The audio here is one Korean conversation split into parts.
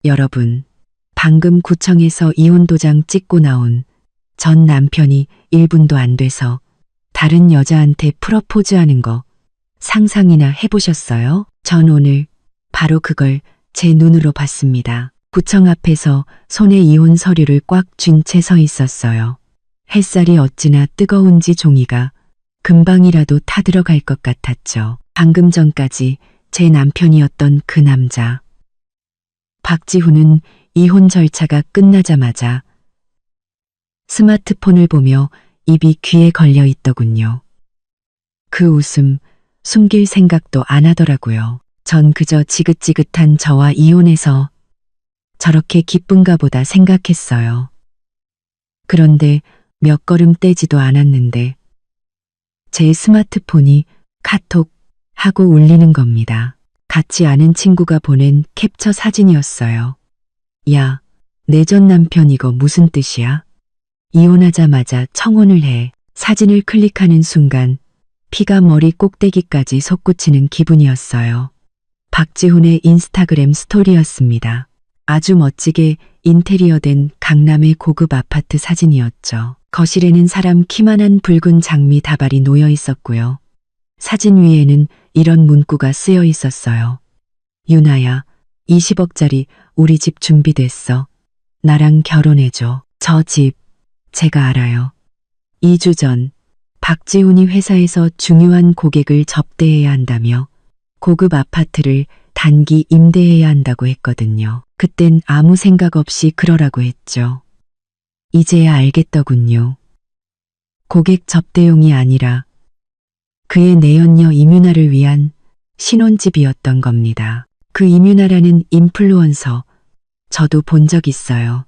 여러분, 방금 구청에서 이혼 도장 찍고 나온 전 남편이 1분도 안 돼서 다른 여자한테 프러포즈하는 거 상상이나 해보셨어요? 전 오늘 바로 그걸 제 눈으로 봤습니다. 구청 앞에서 손에 이혼 서류를 꽉 쥔 채 서 있었어요. 햇살이 어찌나 뜨거운지 종이가 금방이라도 타들어갈 것 같았죠. 방금 전까지 제 남편이었던 그 남자. 박지훈은 이혼 절차가 끝나자마자 스마트폰을 보며 입이 귀에 걸려 있더군요. 그 웃음 숨길 생각도 안 하더라고요. 전 그저 지긋지긋한 저와 이혼해서 저렇게 기쁜가 보다 생각했어요. 그런데 몇 걸음 떼지도 않았는데 제 스마트폰이 카톡 하고 울리는 겁니다. 같이 아는 친구가 보낸 캡처 사진이었어요. 야, 내 전 남편 이거 무슨 뜻이야? 이혼하자마자 청혼을 해. 사진을 클릭하는 순간 피가 머리 꼭대기까지 솟구치는 기분이었어요. 박지훈의 인스타그램 스토리였습니다. 아주 멋지게 인테리어된 강남의 고급 아파트 사진이었죠. 거실에는 사람 키만한 붉은 장미 다발이 놓여 있었고요. 사진 위에는 이런 문구가 쓰여 있었어요. 유나야, 20억짜리 우리 집 준비됐어. 나랑 결혼해줘. 저 집 제가 알아요. 2주 전 박지훈이 회사에서 중요한 고객을 접대해야 한다며 고급 아파트를 단기 임대해야 한다고 했거든요. 그땐 아무 생각 없이 그러라고 했죠. 이제야 알겠더군요. 고객 접대용이 아니라 그의 내연녀 이뮤나를 위한 신혼집이었던 겁니다. 그 이뮤나라는 인플루언서 저도 본 적 있어요.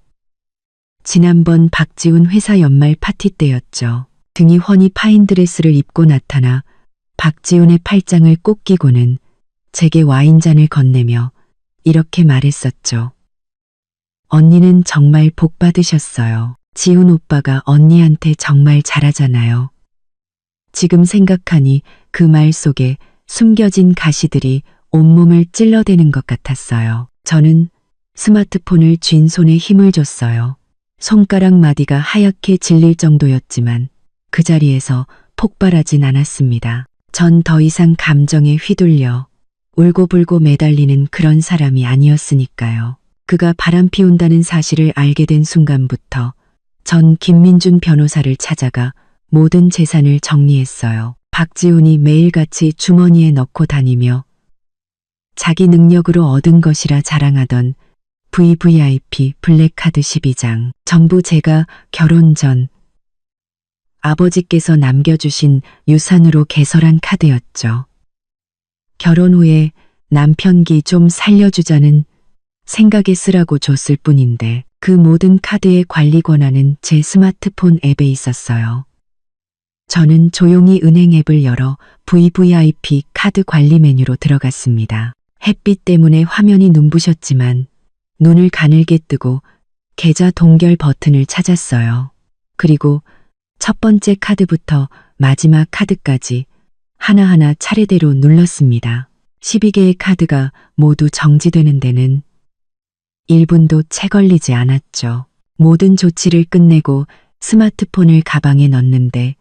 지난번 박지훈 회사 연말 파티 때였죠. 등이 훤히 파인 드레스를 입고 나타나 박지훈의 팔짱을 꼭 끼고는 제게 와인잔을 건네며 이렇게 말했었죠. 언니는 정말 복 받으셨어요. 지훈 오빠가 언니한테 정말 잘하잖아요. 지금 생각하니 그 말 속에 숨겨진 가시들이 온몸을 찔러대는 것 같았어요. 저는 스마트폰을 쥔 손에 힘을 줬어요. 손가락 마디가 하얗게 질릴 정도였지만 그 자리에서 폭발하진 않았습니다. 전 더 이상 감정에 휘둘려 울고불고 매달리는 그런 사람이 아니었으니까요. 그가 바람 피운다는 사실을 알게 된 순간부터 전 김민준 변호사를 찾아가 모든 재산을 정리했어요. 박지훈이 매일같이 주머니에 넣고 다니며 자기 능력으로 얻은 것이라 자랑하던 VVIP 블랙카드 12장, 전부 제가 결혼 전 아버지께서 남겨주신 유산으로 개설한 카드였죠. 결혼 후에 남편 기 좀 살려주자는 생각에 쓰라고 줬을 뿐인데 그 모든 카드의 관리 권한은 제 스마트폰 앱에 있었어요. 저는 조용히 은행 앱을 열어 VVIP 카드 관리 메뉴로 들어갔습니다. 햇빛 때문에 화면이 눈부셨지만 눈을 가늘게 뜨고 계좌 동결 버튼을 찾았어요. 그리고 첫 번째 카드부터 마지막 카드까지 하나하나 차례대로 눌렀습니다. 12개의 카드가 모두 정지되는 데는 1분도 채 걸리지 않았죠. 모든 조치를 끝내고 스마트폰을 가방에 넣는데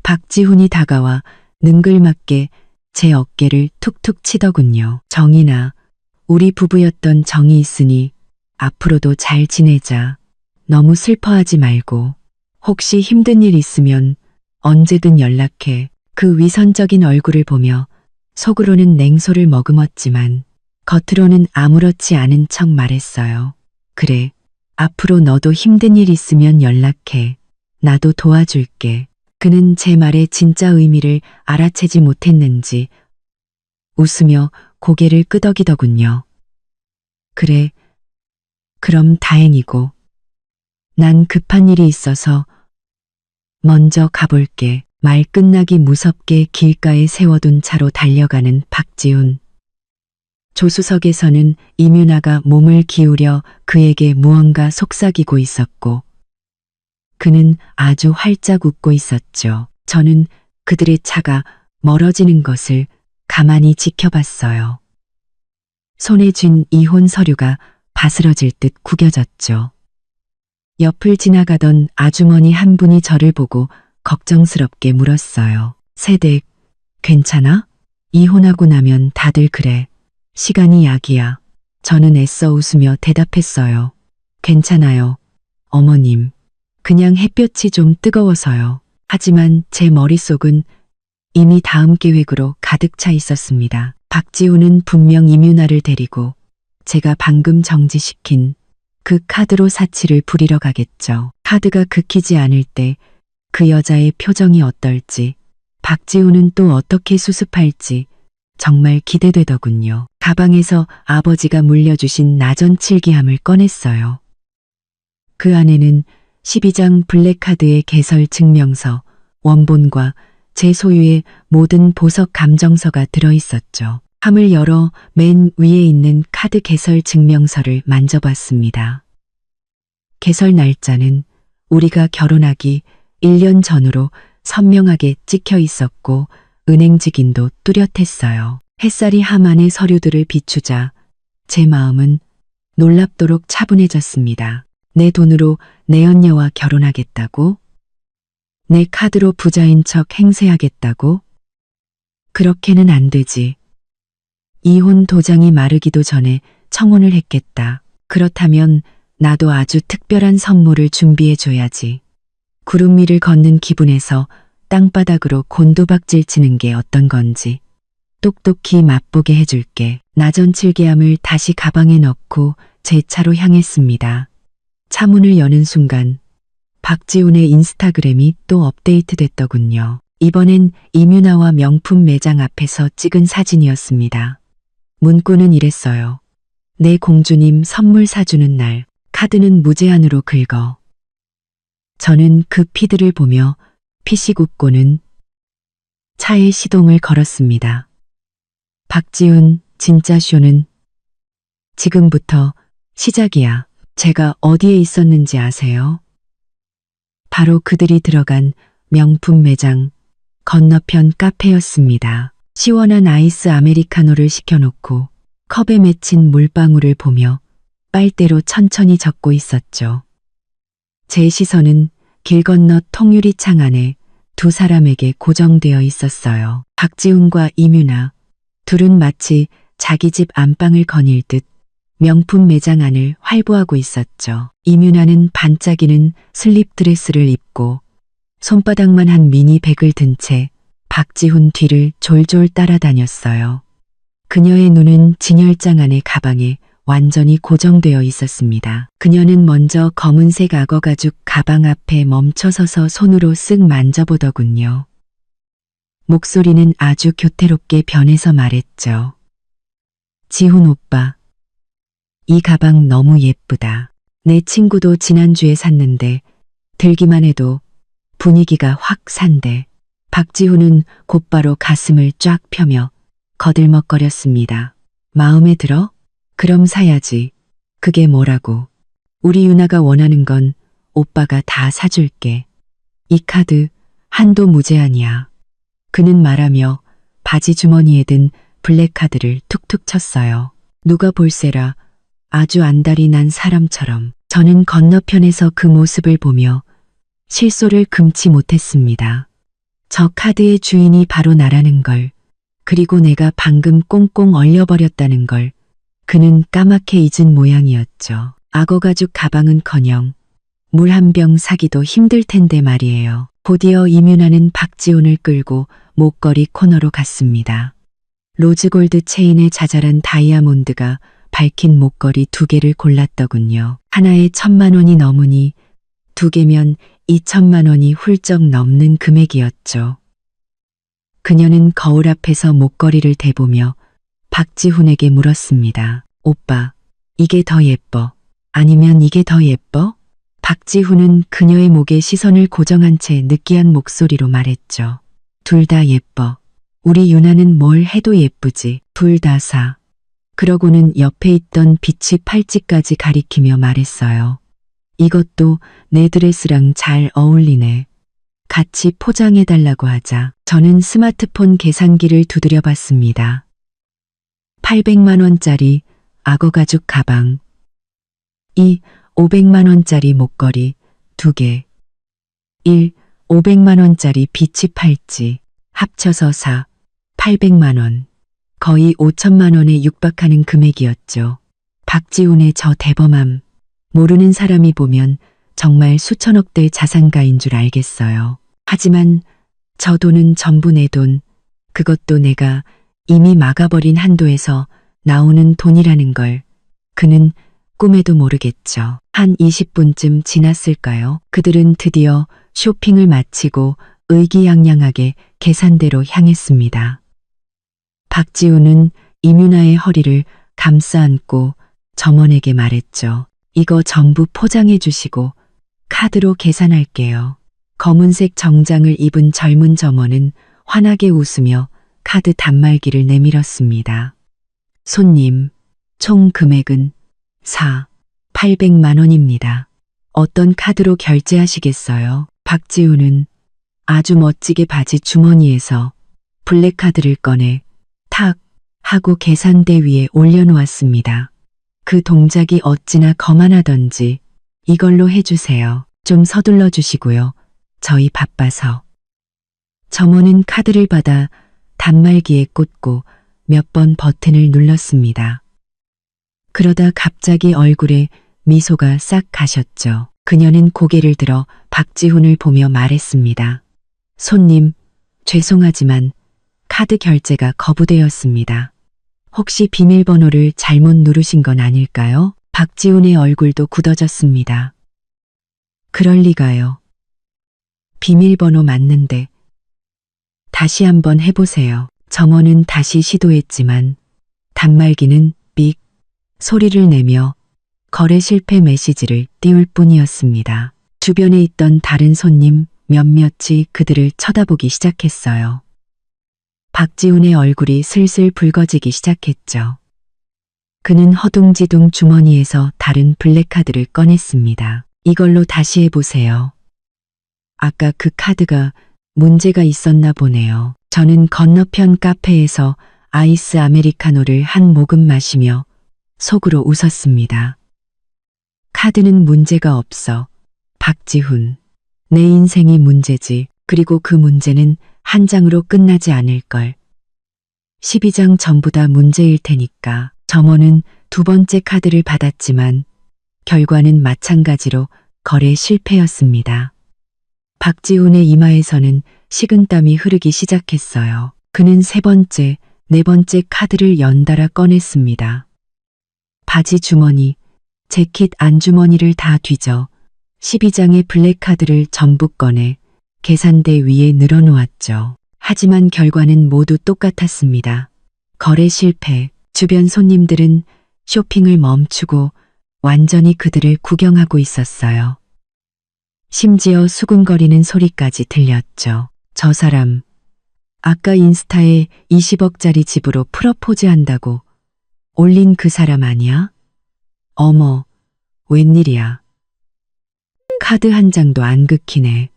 박지훈이 다가와 능글맞게 제 어깨를 툭툭 치더군요. 정인아, 우리 부부였던 정이 있으니 앞으로도 잘 지내자. 너무 슬퍼하지 말고 혹시 힘든 일 있으면 언제든 연락해. 그 위선적인 얼굴을 보며 속으로는 냉소를 머금었지만 겉으로는 아무렇지 않은 척 말했어요. 그래, 앞으로 너도 힘든 일 있으면 연락해. 나도 도와줄게. 그는 제 말의 진짜 의미를 알아채지 못했는지 웃으며 고개를 끄덕이더군요. 그래, 그럼 다행이고. 난 급한 일이 있어서 먼저 가볼게. 말 끝나기 무섭게 길가에 세워둔 차로 달려가는 박지훈. 조수석에서는 이뮤나가 몸을 기울여 그에게 무언가 속삭이고 있었고 그는 아주 활짝 웃고 있었죠. 저는 그들의 차가 멀어지는 것을 가만히 지켜봤어요. 손에 쥔 이혼 서류가 가스러질 듯 구겨졌죠. 옆을 지나가던 아주머니 한 분이 저를 보고 걱정스럽게 물었어요. 세댁, 괜찮아? 이혼하고 나면 다들 그래. 시간이 약이야. 저는 애써 웃으며 대답했어요. 괜찮아요. 어머님. 그냥 햇볕이 좀 뜨거워서요. 하지만 제 머릿속은 이미 다음 계획으로 가득 차 있었습니다. 박지훈은 분명 이뮤나를 데리고 제가 방금 정지시킨 그 카드로 사치를 부리러 가겠죠. 카드가 긁히지 않을 때 그 여자의 표정이 어떨지, 박지훈은 또 어떻게 수습할지 정말 기대되더군요. 가방에서 아버지가 물려주신 나전 칠기함을 꺼냈어요. 그 안에는 12장 블랙카드의 개설 증명서, 원본과 제 소유의 모든 보석 감정서가 들어있었죠. 함을 열어 맨 위에 있는 카드 개설 증명서를 만져봤습니다. 개설 날짜는 우리가 결혼하기 1년 전으로 선명하게 찍혀 있었고 은행 직인도 뚜렷했어요. 햇살이 함 안의 서류들을 비추자 제 마음은 놀랍도록 차분해졌습니다. 내 돈으로 내 언녀와 결혼하겠다고? 내 카드로 부자인 척 행세하겠다고? 그렇게는 안 되지. 이혼 도장이 마르기도 전에 청혼을 했겠다. 그렇다면 나도 아주 특별한 선물을 준비해줘야지. 구름 위를 걷는 기분에서 땅바닥으로 곤두박질 치는 게 어떤 건지 똑똑히 맛보게 해줄게. 나전 칠개함을 다시 가방에 넣고 제 차로 향했습니다. 차문을 여는 순간 박지훈의 인스타그램이 또 업데이트됐더군요. 이번엔 이뮤나와 명품 매장 앞에서 찍은 사진이었습니다. 문구는 이랬어요. 내 공주님 선물 사주는 날, 카드는 무제한으로 긁어. 저는 그 피드를 보며 피식 웃고는 차에 시동을 걸었습니다. 박지훈, 진짜 쇼는 지금부터 시작이야. 제가 어디에 있었는지 아세요? 바로 그들이 들어간 명품 매장 건너편 카페였습니다. 시원한 아이스 아메리카노를 시켜놓고 컵에 맺힌 물방울을 보며 빨대로 천천히 적고 있었죠. 제 시선은 길 건너 통유리 창 안에 두 사람에게 고정되어 있었어요. 박지훈과 이뮤나, 둘은 마치 자기 집 안방을 거닐 듯 명품 매장 안을 활보하고 있었죠. 이뮤나는 반짝이는 슬립 드레스를 입고 손바닥만 한 미니백을 든 채 박지훈 뒤를 졸졸 따라다녔어요. 그녀의 눈은 진열장 안의 가방에 완전히 고정되어 있었습니다. 그녀는 먼저 검은색 악어 가죽 가방 앞에 멈춰서서 손으로 쓱 만져보더군요. 목소리는 아주 교태롭게 변해서 말했죠. 지훈 오빠, 이 가방 너무 예쁘다. 내 친구도 지난주에 샀는데 들기만 해도 분위기가 확 산대. 박지훈은 곧바로 가슴을 쫙 펴며 거들먹거렸습니다. 마음에 들어? 그럼 사야지. 그게 뭐라고. 우리 유나가 원하는 건 오빠가 다 사줄게. 이 카드 한도 무제한이야. 그는 말하며 바지 주머니에 든 블랙카드를 툭툭 쳤어요. 누가 볼세라 아주 안달이 난 사람처럼. 저는 건너편에서 그 모습을 보며 실소를 금치 못했습니다. 저 카드의 주인이 바로 나라는 걸, 그리고 내가 방금 꽁꽁 얼려버렸다는 걸 그는 까맣게 잊은 모양이었죠. 악어 가죽 가방은커녕 물 한 병 사기도 힘들 텐데 말이에요. 곧이어 이뮤나는 박지훈을 끌고 목걸이 코너로 갔습니다. 로즈골드 체인에 자잘한 다이아몬드가 밝힌 목걸이 2개를 골랐더군요. 하나에 1,000만 원이 넘으니 2개면 2천만 원이 훌쩍 넘는 금액이었죠. 그녀는 거울 앞에서 목걸이를 대보며 박지훈에게 물었습니다. 오빠, 이게 더 예뻐? 아니면 이게 더 예뻐? 박지훈은 그녀의 목에 시선을 고정한 채 느끼한 목소리로 말했죠. 둘 다 예뻐. 우리 유나는 뭘 해도 예쁘지. 둘 다 사. 그러고는 옆에 있던 비치 팔찌까지 가리키며 말했어요. 이것도 내 드레스랑 잘 어울리네. 같이 포장해달라고 하자. 저는 스마트폰 계산기를 두드려 봤습니다. 800만 원짜리 악어 가죽 가방, 2. 500만 원짜리 목걸이 2개. 1. 500만 원짜리 비치 팔찌 합쳐서 4. 800만 원. 거의 5천만 원에 육박하는 금액이었죠. 박지훈의 저 대범함. 모르는 사람이 보면 정말 수천억대 자산가인 줄 알겠어요. 하지만 저 돈은 전부 내 돈, 그것도 내가 이미 막아버린 한도에서 나오는 돈이라는 걸 그는 꿈에도 모르겠죠. 한 20분쯤 지났을까요? 그들은 드디어 쇼핑을 마치고 의기양양하게 계산대로 향했습니다. 박지훈은 이뮤나의 허리를 감싸 안고 점원에게 말했죠. 이거 전부 포장해 주시고 카드로 계산할게요. 검은색 정장을 입은 젊은 점원은 환하게 웃으며 카드 단말기를 내밀었습니다. 손님, 총 금액은 4. 800만 원입니다. 어떤 카드로 결제하시겠어요? 박지훈은 아주 멋지게 바지 주머니에서 블랙카드를 꺼내 탁 하고 계산대 위에 올려놓았습니다. 그 동작이 어찌나 거만하던지 이걸로 해주세요. 좀 서둘러 주시고요. 저희 바빠서. 점원은 카드를 받아 단말기에 꽂고 몇 번 버튼을 눌렀습니다. 그러다 갑자기 얼굴에 미소가 싹 가셨죠. 그녀는 고개를 들어 박지훈을 보며 말했습니다. 손님, 죄송하지만 카드 결제가 거부되었습니다. 혹시 비밀번호를 잘못 누르신 건 아닐까요? 박지훈의 얼굴도 굳어졌습니다. 그럴 리가요. 비밀번호 맞는데. 다시 한번 해보세요. 점원은 다시 시도했지만 단말기는 삑 소리를 내며 거래 실패 메시지를 띄울 뿐이었습니다. 주변에 있던 다른 손님 몇몇이 그들을 쳐다보기 시작했어요. 박지훈의 얼굴이 슬슬 붉어지기 시작했죠. 그는 허둥지둥 주머니에서 다른 블랙카드를 꺼냈습니다. 이걸로 다시 해보세요. 아까 그 카드가 문제가 있었나 보네요. 저는 건너편 카페에서 아이스 아메리카노를 한 모금 마시며 속으로 웃었습니다. 카드는 문제가 없어. 박지훈. 내 인생이 문제지. 그리고 그 문제는 한 장으로 끝나지 않을걸. 12장 전부 다 문제일 테니까. 점원은 두 번째 카드를 받았지만 결과는 마찬가지로 거래 실패였습니다. 박지훈의 이마에서는 식은땀이 흐르기 시작했어요. 그는 세 번째, 네 번째 카드를 연달아 꺼냈습니다. 바지 주머니, 재킷 안주머니를 다 뒤져 12장의 블랙카드를 전부 꺼내 계산대 위에 늘어놓았죠. 하지만 결과는 모두 똑같았습니다. 거래 실패. 주변 손님들은 쇼핑을 멈추고 완전히 그들을 구경하고 있었어요. 심지어 수군거리는 소리까지 들렸죠. 저 사람, 아까 인스타에 20억짜리 집으로 프러포즈 한다고 올린 그 사람 아니야? 어머, 웬일이야. 카드 한 장도 안 긁히네.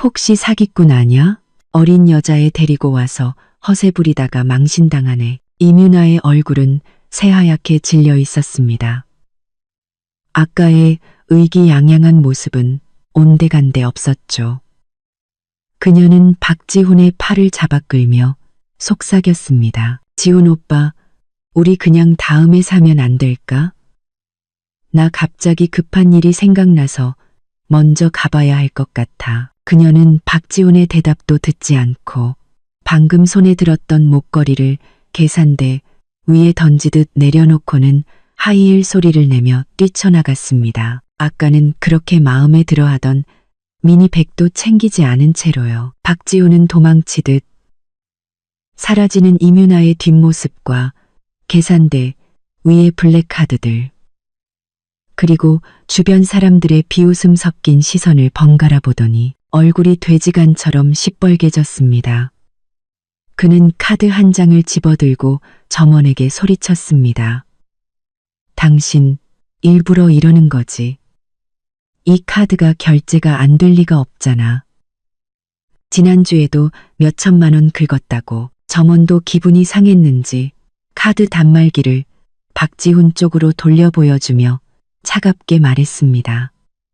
혹시 사기꾼 아냐? 어린 여자애 데리고 와서 허세 부리다가 망신당하네. 이뮤나의 얼굴은 새하얗게 질려 있었습니다. 아까의 의기양양한 모습은 온데간데 없었죠. 그녀는 박지훈의 팔을 잡아 끌며 속삭였습니다. 지훈 오빠, 우리 그냥 다음에 사면 안 될까? 나 갑자기 급한 일이 생각나서 먼저 가봐야 할 것 같아. 그녀는 박지훈의 대답도 듣지 않고 방금 손에 들었던 목걸이를 계산대 위에 던지듯 내려놓고는 하이힐 소리를 내며 뛰쳐나갔습니다. 아까는 그렇게 마음에 들어하던 미니백도 챙기지 않은 채로요. 박지훈은 도망치듯 사라지는 이뮤나의 뒷모습과 계산대 위의 블랙카드들, 그리고 주변 사람들의 비웃음 섞인 시선을 번갈아 보더니 얼굴이 돼지간처럼 시뻘개졌습니다. 그는 카드 한 장을 집어들고 점원에게 소리쳤습니다. 당신 일부러 이러는 거지. 이 카드가 결제가 안 될 리가 없잖아. 지난주에도 몇 천만 원 긁었다고. 점원도 기분이 상했는지 카드 단말기를 박지훈 쪽으로 돌려 보여주며 차갑게 말했습니다.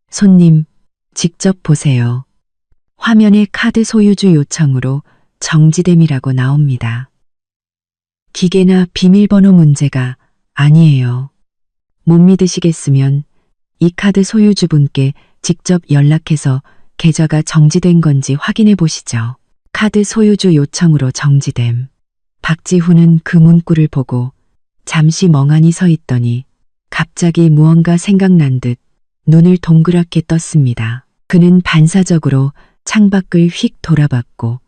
손님, 직접 보세요. 화면에 카드 소유주 요청으로 정지됨이라고 나옵니다. 기계나 비밀번호 문제가 아니에요. 못 믿으시겠으면 이 카드 소유주분께 직접 연락해서 계좌가 정지된 건지 확인해 보시죠. 카드 소유주 요청으로 정지됨. 박지훈은 그 문구를 보고 잠시 멍하니 서 있더니 갑자기 무언가 생각난 듯 눈을 동그랗게 떴습니다. 그는 반사적으로 창밖을 휙 돌아봤고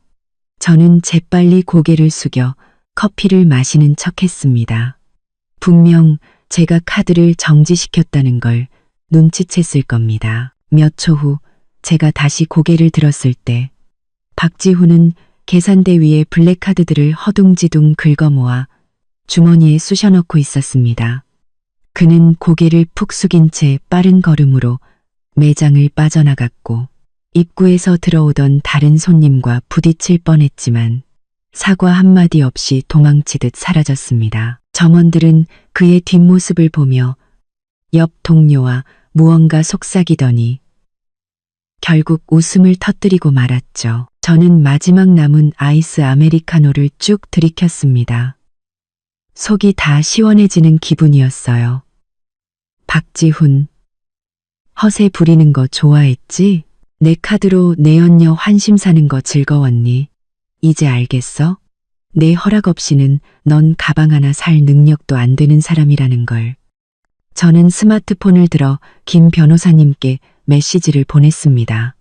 저는 재빨리 고개를 숙여 커피를 마시는 척했습니다. 분명 제가 카드를 정지시켰다는 걸 눈치챘을 겁니다. 몇 초 후 제가 다시 고개를 들었을 때 박지훈은 계산대 위에 블랙카드들을 허둥지둥 긁어모아 주머니에 쑤셔넣고 있었습니다. 그는 고개를 푹 숙인 채 빠른 걸음으로 매장을 빠져나갔고 입구에서 들어오던 다른 손님과 부딪힐 뻔했지만 사과 한마디 없이 도망치듯 사라졌습니다. 점원들은 그의 뒷모습을 보며 옆 동료와 무언가 속삭이더니 결국 웃음을 터뜨리고 말았죠. 저는 마지막 남은 아이스 아메리카노를 쭉 들이켰습니다. 속이 다 시원해지는 기분이었어요. 박지훈, 허세 부리는 거 좋아했지? 내 카드로 내 연녀 환심 사는 거 즐거웠니? 이제 알겠어? 내 허락 없이는 넌 가방 하나 살 능력도 안 되는 사람이라는 걸. 저는 스마트폰을 들어 김 변호사님께 메시지를 보냈습니다.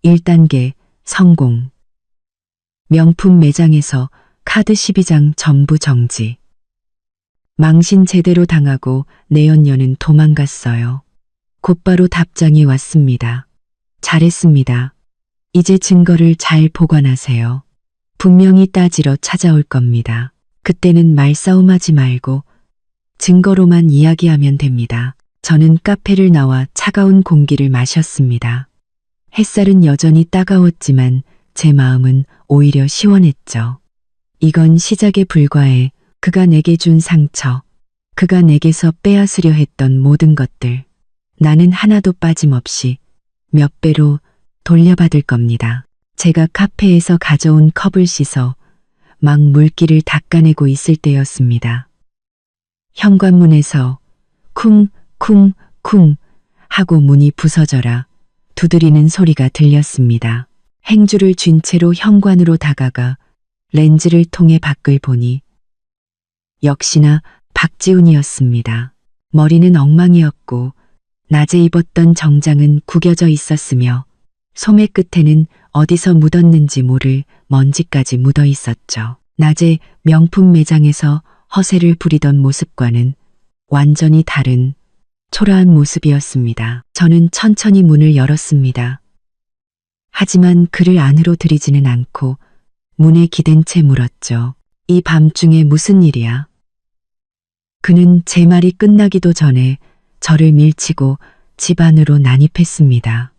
1단계 성공. 명품 매장에서 카드 12장 전부 정지. 망신 제대로 당하고 내 연녀는 도망갔어요. 곧바로 답장이 왔습니다. 잘했습니다. 이제 증거를 잘 보관하세요. 분명히 따지러 찾아올 겁니다. 그때는 말싸움하지 말고 증거로만 이야기하면 됩니다. 저는 카페를 나와 차가운 공기를 마셨습니다. 햇살은 여전히 따가웠지만 제 마음은 오히려 시원했죠. 이건 시작에 불과해. 그가 내게 준 상처, 그가 내게서 빼앗으려 했던 모든 것들, 나는 하나도 빠짐없이 몇 배로 돌려받을 겁니다. 제가 카페에서 가져온 컵을 씻어 막 물기를 닦아내고 있을 때였습니다. 현관문에서 쿵쿵쿵 하고 문이 부서져라 두드리는 소리가 들렸습니다. 행주를 쥔 채로 현관으로 다가가 렌즈를 통해 밖을 보니 역시나 박지훈이었습니다. 머리는 엉망이었고 낮에 입었던 정장은 구겨져 있었으며 소매 끝에는 어디서 묻었는지 모를 먼지까지 묻어 있었죠. 낮에 명품 매장에서 허세를 부리던 모습과는 완전히 다른 초라한 모습이었습니다. 저는 천천히 문을 열었습니다. 하지만 그를 안으로 들이지는 않고 문에 기댄 채 물었죠. 이 밤중에 무슨 일이야? 그는 제 말이 끝나기도 전에 저를 밀치고 집 안으로 난입했습니다.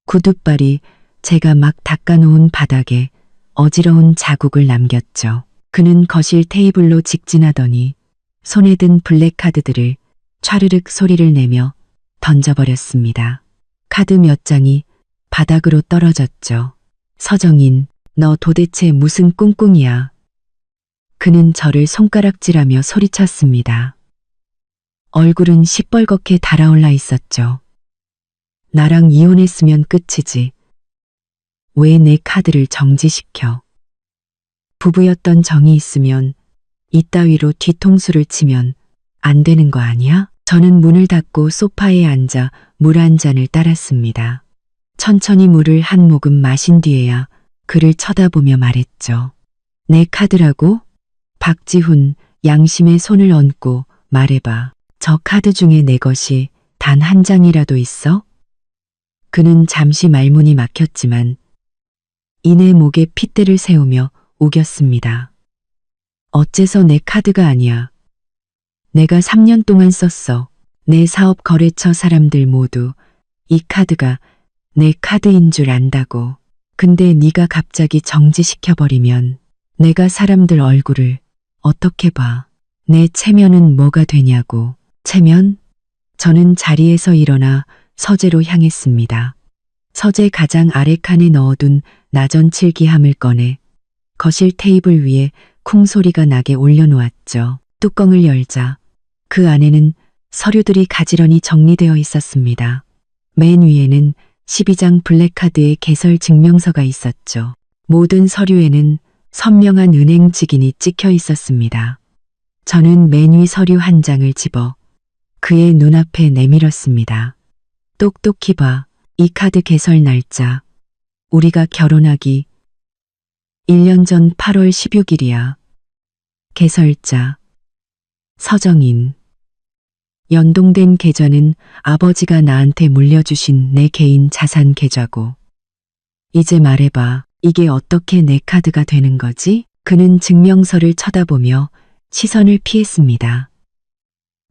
구둣발이 제가 막 닦아놓은 바닥에 어지러운 자국을 남겼죠. 그는 거실 테이블로 직진하더니 손에 든 블랙카드들을 촤르륵 소리를 내며 던져버렸습니다. 카드 몇 장이 바닥으로 떨어졌죠. 서정인, 너 도대체 무슨 꿍꿍이야? 그는 저를 손가락질하며 소리쳤습니다. 얼굴은 시뻘겋게 달아올라 있었죠. 나랑 이혼했으면 끝이지. 왜 내 카드를 정지시켜? 부부였던 정이 있으면 이따위로 뒤통수를 치면 안 되는 거 아니야? 저는 문을 닫고 소파에 앉아 물 한 잔을 따랐습니다. 천천히 물을 한 모금 마신 뒤에야 그를 쳐다보며 말했죠. 내 카드라고? 박지훈, 양심에 손을 얹고 말해봐. 저 카드 중에 내 것이 단 한 장이라도 있어? 그는 잠시 말문이 막혔지만 이내 목에 핏대를 세우며 우겼습니다. 어째서 내 카드가 아니야. 내가 3년 동안 썼어. 내 사업 거래처 사람들 모두 이 카드가 내 카드인 줄 안다고. 근데 네가 갑자기 정지시켜버리면 내가 사람들 얼굴을 어떻게 봐. 내 체면은 뭐가 되냐고. 체면? 저는 자리에서 일어나 서재로 향했습니다. 서재 가장 아래 칸에 넣어둔 나전 칠기함을 꺼내 거실 테이블 위에 쿵 소리가 나게 올려놓았죠. 뚜껑을 열자 그 안에는 서류들이 가지런히 정리되어 있었습니다. 맨 위에는 12장 블랙카드의 개설 증명서가 있었죠. 모든 서류에는 선명한 은행 직인이 찍혀 있었습니다. 저는 맨 위 서류 한 장을 집어 그의 눈앞에 내밀었습니다. 똑똑히 봐. 이 카드 개설 날짜. 우리가 결혼하기 1년 전 8월 16일이야. 개설자. 서정인. 연동된 계좌는 아버지가 나한테 물려주신 내 개인 자산 계좌고. 이제 말해봐. 이게 어떻게 내 카드가 되는 거지? 그는 증명서를 쳐다보며 시선을 피했습니다.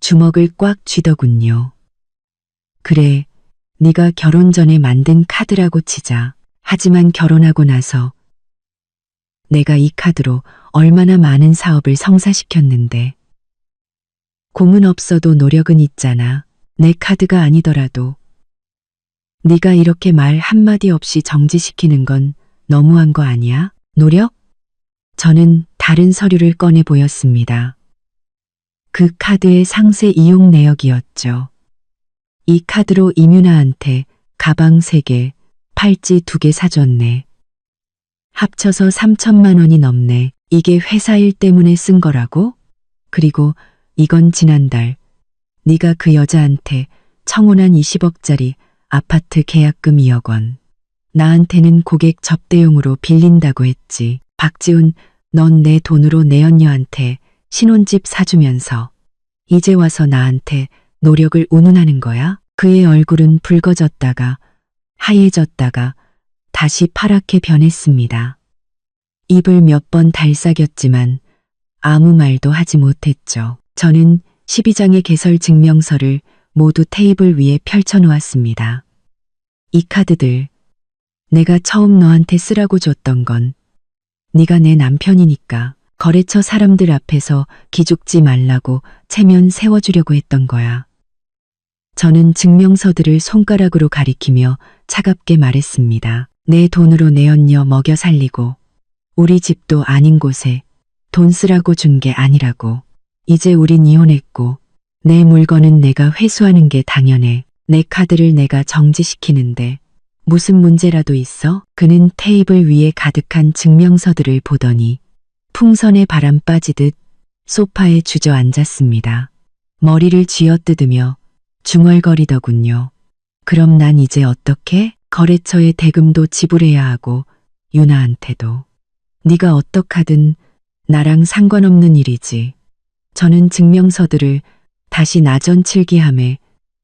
주먹을 꽉 쥐더군요. 그래, 네가 결혼 전에 만든 카드라고 치자. 하지만 결혼하고 나서 내가 이 카드로 얼마나 많은 사업을 성사시켰는데. 공은 없어도 노력은 있잖아. 내 카드가 아니더라도. 네가 이렇게 말 한마디 없이 정지시키는 건 너무한 거 아니야? 노력? 저는 다른 서류를 꺼내 보였습니다. 그 카드의 상세 이용 내역이었죠. 이 카드로 이윤아한테 가방 3개, 팔찌 2개 사줬네. 합쳐서 3천만 원이 넘네. 이게 회사 일 때문에 쓴 거라고? 그리고 이건 지난달 네가 그 여자한테 청혼한 20억짜리 아파트 계약금 2억 원. 나한테는 고객 접대용으로 빌린다고 했지. 박지훈, 넌 내 돈으로 내 언녀한테 신혼집 사주면서 이제 와서 나한테 노력을 운운하는 거야? 그의 얼굴은 붉어졌다가 하얘졌다가 다시 파랗게 변했습니다. 입을 몇 번 달싹였지만 아무 말도 하지 못했죠. 저는 12장의 개설 증명서를 모두 테이블 위에 펼쳐놓았습니다. 이 카드들 내가 처음 너한테 쓰라고 줬던 건 네가 내 남편이니까 거래처 사람들 앞에서 기죽지 말라고 체면 세워주려고 했던 거야. 저는 증명서들을 손가락으로 가리키며 차갑게 말했습니다. 내 돈으로 내 언녀 먹여 살리고 우리 집도 아닌 곳에 돈 쓰라고 준 게 아니라고. 이제 우린 이혼했고 내 물건은 내가 회수하는 게 당연해. 내 카드를 내가 정지시키는데 무슨 문제라도 있어? 그는 테이블 위에 가득한 증명서들을 보더니 풍선에 바람 빠지듯 소파에 주저앉았습니다. 머리를 쥐어뜯으며 중얼거리더군요. 그럼 난 이제 어떻게? 거래처에 대금도 지불해야 하고 유나한테도. 네가 어떡하든 나랑 상관없는 일이지. 저는 증명서들을 다시 나전 칠기함에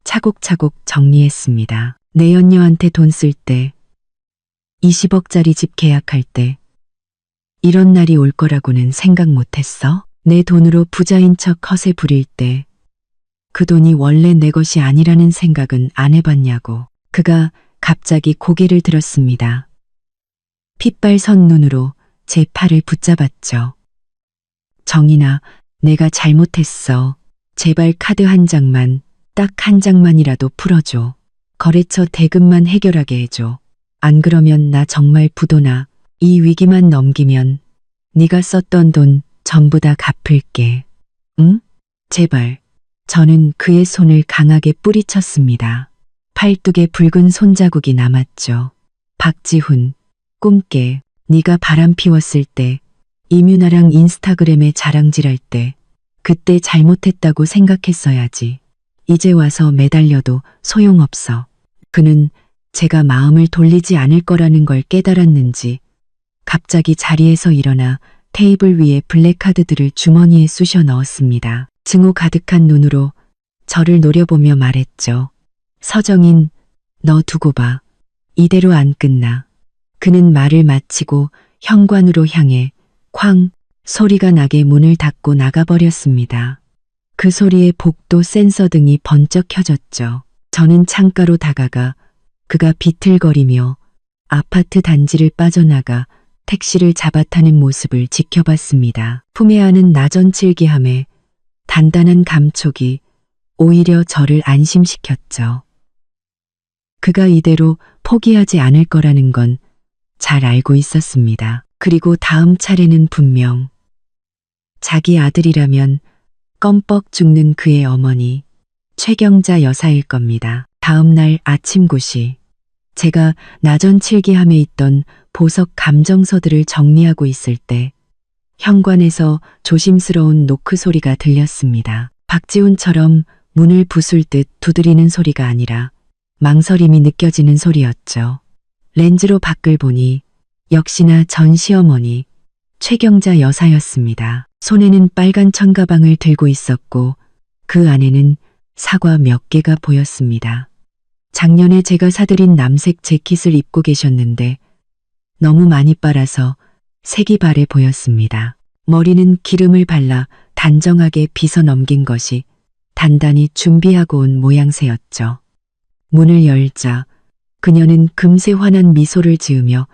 차곡차곡 정리했습니다. 내 연녀한테 돈 쓸 때, 20억짜리 집 계약할 때 이런 날이 올 거라고는 생각 못했어. 내 돈으로 부자인 척 허세 부릴 때 그 돈이 원래 내 것이 아니라는 생각은 안 해봤냐고. 그가 갑자기 고개를 들었습니다. 핏발선 눈으로 제 팔을 붙잡았죠. 정인아, 내가 잘못했어. 제발 카드 한 장만, 딱 한 장만이라도 풀어줘. 거래처 대금만 해결하게 해줘. 안 그러면 나 정말 부도나. 이 위기만 넘기면 네가 썼던 돈 전부 다 갚을게. 응? 제발. 저는 그의 손을 강하게 뿌리쳤습니다. 팔뚝에 붉은 손자국이 남았죠. 박지훈, 꿈깨. 네가 바람 피웠을 때, 이윤아랑 인스타그램에 자랑질할 때 그때 잘못했다고 생각했어야지. 이제 와서 매달려도 소용없어. 그는 제가 마음을 돌리지 않을 거라는 걸 깨달았는지 갑자기 자리에서 일어나 테이블 위에 블랙카드들을 주머니에 쑤셔 넣었습니다. 증오 가득한 눈으로 저를 노려보며 말했죠. 서정인, 너 두고 봐. 이대로 안 끝나. 그는 말을 마치고 현관으로 향해 쾅 소리가 나게 문을 닫고 나가버렸습니다. 그 소리에 복도 센서 등이 번쩍 켜졌죠. 저는 창가로 다가가 그가 비틀거리며 아파트 단지를 빠져나가 택시를 잡아타는 모습을 지켜봤습니다. 품에 안은 나전 칠기함에 단단한 감촉이 오히려 저를 안심시켰죠. 그가 이대로 포기하지 않을 거라는 건 잘 알고 있었습니다. 그리고 다음 차례는 분명 자기 아들이라면 껌뻑 죽는 그의 어머니 최경자 여사일 겁니다. 다음 날 아침 고시, 제가 나전 칠기함에 있던 보석 감정서들을 정리하고 있을 때 현관에서 조심스러운 노크 소리가 들렸습니다. 박지훈처럼 문을 부술 듯 두드리는 소리가 아니라 망설임이 느껴지는 소리였죠. 렌즈로 밖을 보니 역시나 전 시어머니 최경자 여사였습니다. 손에는 빨간 천가방을 들고 있었고 그 안에는 사과 몇 개가 보였습니다. 작년에 제가 사드린 남색 재킷을 입고 계셨는데 너무 많이 빨아서 색이 바래 보였습니다. 머리는 기름을 발라 단정하게 빗어 넘긴 것이 단단히 준비하고 온 모양새였죠. 문을 열자 그녀는 금세 환한 미소를 지으며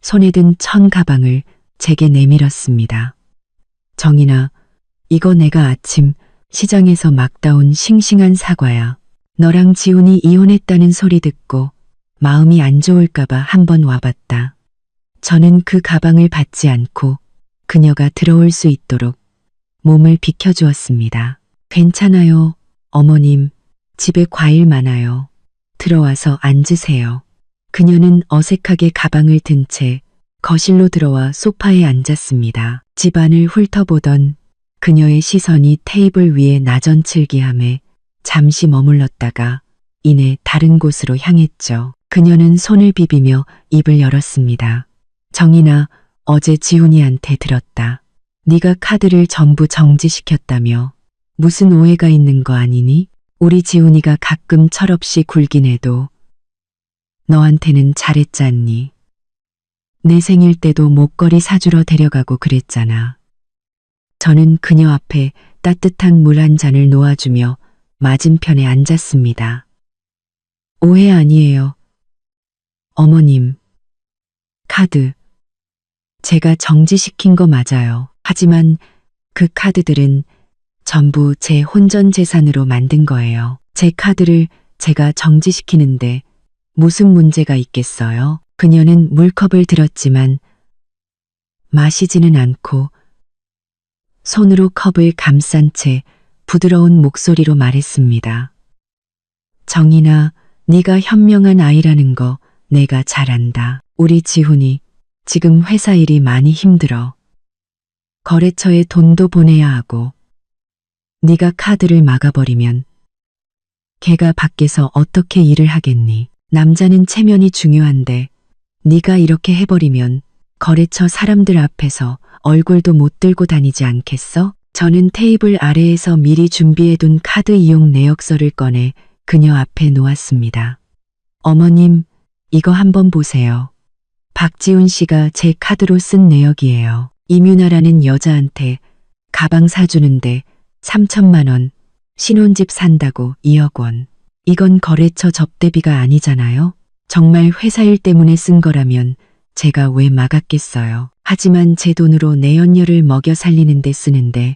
손에 든 천 가방을 제게 내밀었습니다. 정인아, 이거 내가 아침 시장에서 막 따온 싱싱한 사과야. 너랑 지훈이 이혼했다는 소리 듣고 마음이 안 좋을까봐 한번 와봤다. 저는 그 가방을 받지 않고 그녀가 들어올 수 있도록 몸을 비켜주었습니다. 괜찮아요, 어머님. 집에 과일 많아요. 들어와서 앉으세요. 그녀는 어색하게 가방을 든 채 거실로 들어와 소파에 앉았습니다. 집안을 훑어보던 그녀의 시선이 테이블 위에 나전 칠기함에 잠시 머물렀다가 이내 다른 곳으로 향했죠. 그녀는 손을 비비며 입을 열었습니다. 정인아, 어제 지훈이한테 들었다. 네가 카드를 전부 정지시켰다며. 무슨 오해가 있는 거 아니니? 우리 지훈이가 가끔 철없이 굴긴 해도 너한테는 잘했잖니. 내 생일 때도 목걸이 사주러 데려가고 그랬잖아. 저는 그녀 앞에 따뜻한 물 한 잔을 놓아주며 맞은편에 앉았습니다. 오해 아니에요. 어머님, 카드 제가 정지시킨 거 맞아요. 하지만 그 카드들은 전부 제 혼전 재산으로 만든 거예요. 제 카드를 제가 정지시키는데 무슨 문제가 있겠어요? 그녀는 물컵을 들었지만 마시지는 않고 손으로 컵을 감싼 채 부드러운 목소리로 말했습니다. 정인아, 네가 현명한 아이라는 거 내가 잘 안다. 우리 지훈이 지금 회사 일이 많이 힘들어. 거래처에 돈도 보내야 하고 네가 카드를 막아버리면 걔가 밖에서 어떻게 일을 하겠니? 남자는 체면이 중요한데 네가 이렇게 해버리면 거래처 사람들 앞에서 얼굴도 못 들고 다니지 않겠어? 저는 테이블 아래에서 미리 준비해둔 카드 이용 내역서를 꺼내 그녀 앞에 놓았습니다. 어머님, 이거 한번 보세요. 박지훈 씨가 제 카드로 쓴 내역이에요. 이뮤나라는 여자한테 가방 사주는데 3천만 원, 신혼집 산다고 2억 원. 이건 거래처 접대비가 아니잖아요. 정말 회사 일 때문에 쓴 거라면 제가 왜 막았겠어요. 하지만 제 돈으로 내연녀를 먹여 살리는 데 쓰는데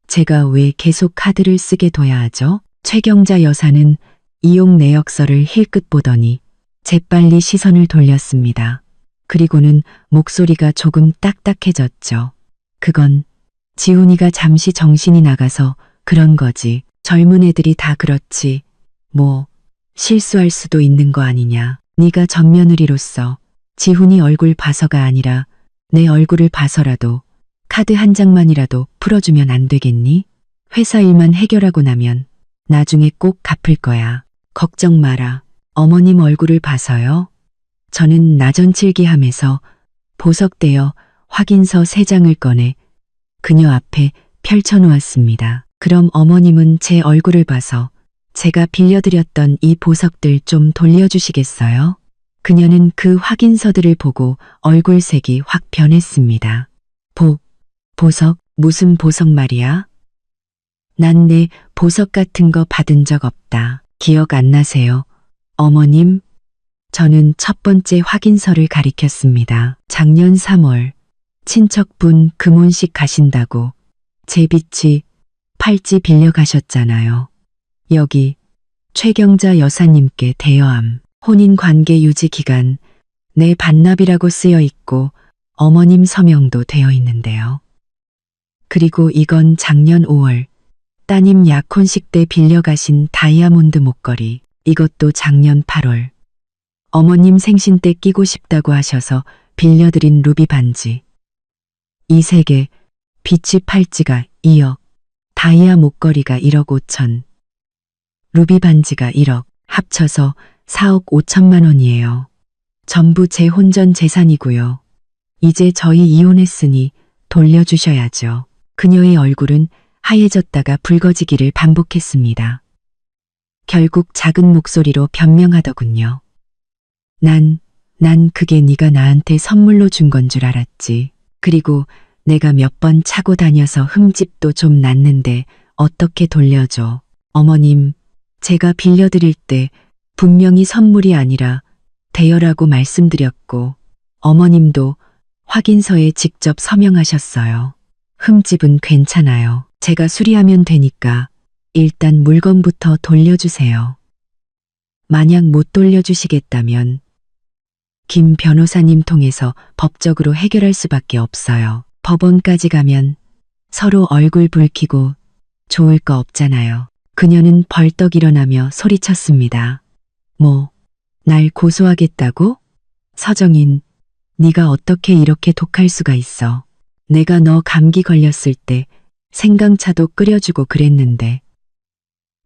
제가 왜 계속 카드를 쓰게 둬야 하죠? 최경자 여사는 이용 내역서를 힐끗 보더니 재빨리 시선을 돌렸습니다. 그리고는 목소리가 조금 딱딱해졌죠. 그건 지훈이가 잠시 정신이 나가서 그런 거지. 젊은 애들이 다 그렇지. 뭐 실수할 수도 있는 거 아니냐. 네가 전며느리로서 지훈이 얼굴 봐서가 아니라 내 얼굴을 봐서라도 카드 한 장만이라도 풀어주면 안 되겠니? 회사 일만 해결하고 나면 나중에 꼭 갚을 거야. 걱정 마라. 어머님 얼굴을 봐서요. 저는 나전칠기함에서 보석대여 확인서 3장을 꺼내 그녀 앞에 펼쳐놓았습니다. 그럼 어머님은 제 얼굴을 봐서 제가 빌려드렸던 이 보석들 좀 돌려주시겠어요? 그녀는 그 확인서들을 보고 얼굴색이 확 변했습니다. 보석? 무슨 보석 말이야? 난 내 보석 같은 거 받은 적 없다. 기억 안 나세요? 어머님? 저는 첫 번째 확인서를 가리켰습니다. 작년 3월 친척분 금혼식 가신다고 제 빚이 팔찌 빌려 가셨잖아요. 여기 최경자 여사님께 대여함. 혼인관계 유지 기간 내 반납이라고 쓰여 있고 어머님 서명도 되어 있는데요. 그리고 이건 작년 5월 따님 약혼식 때 빌려가신 다이아몬드 목걸이. 이것도 작년 8월 어머님 생신 때 끼고 싶다고 하셔서 빌려드린 루비 반지. 이 세 개, 비치 팔찌가 2억, 다이아 목걸이가 1억 5천, 루비 반지가 1억, 합쳐서 4억 5천만 원이에요. 전부 제 혼전 재산이고요. 이제 저희 이혼했으니 돌려주셔야죠. 그녀의 얼굴은 하얘졌다가 붉어지기를 반복했습니다. 결국 작은 목소리로 변명하더군요. 난 그게 네가 나한테 선물로 준 건 줄 알았지. 그리고 내가 몇 번 차고 다녀서 흠집도 좀 났는데 어떻게 돌려줘. 어머님, 제가 빌려드릴 때 분명히 선물이 아니라 대여라고 말씀드렸고 어머님도 확인서에 직접 서명하셨어요. 흠집은 괜찮아요. 제가 수리하면 되니까 일단 물건부터 돌려주세요. 만약 못 돌려주시겠다면 김 변호사님 통해서 법적으로 해결할 수밖에 없어요. 법원까지 가면 서로 얼굴 붉히고 좋을 거 없잖아요. 그녀는 벌떡 일어나며 소리쳤습니다. 날 고소하겠다고? 서정인, 네가 어떻게 이렇게 독할 수가 있어. 내가 너 감기 걸렸을 때 생강차도 끓여주고 그랬는데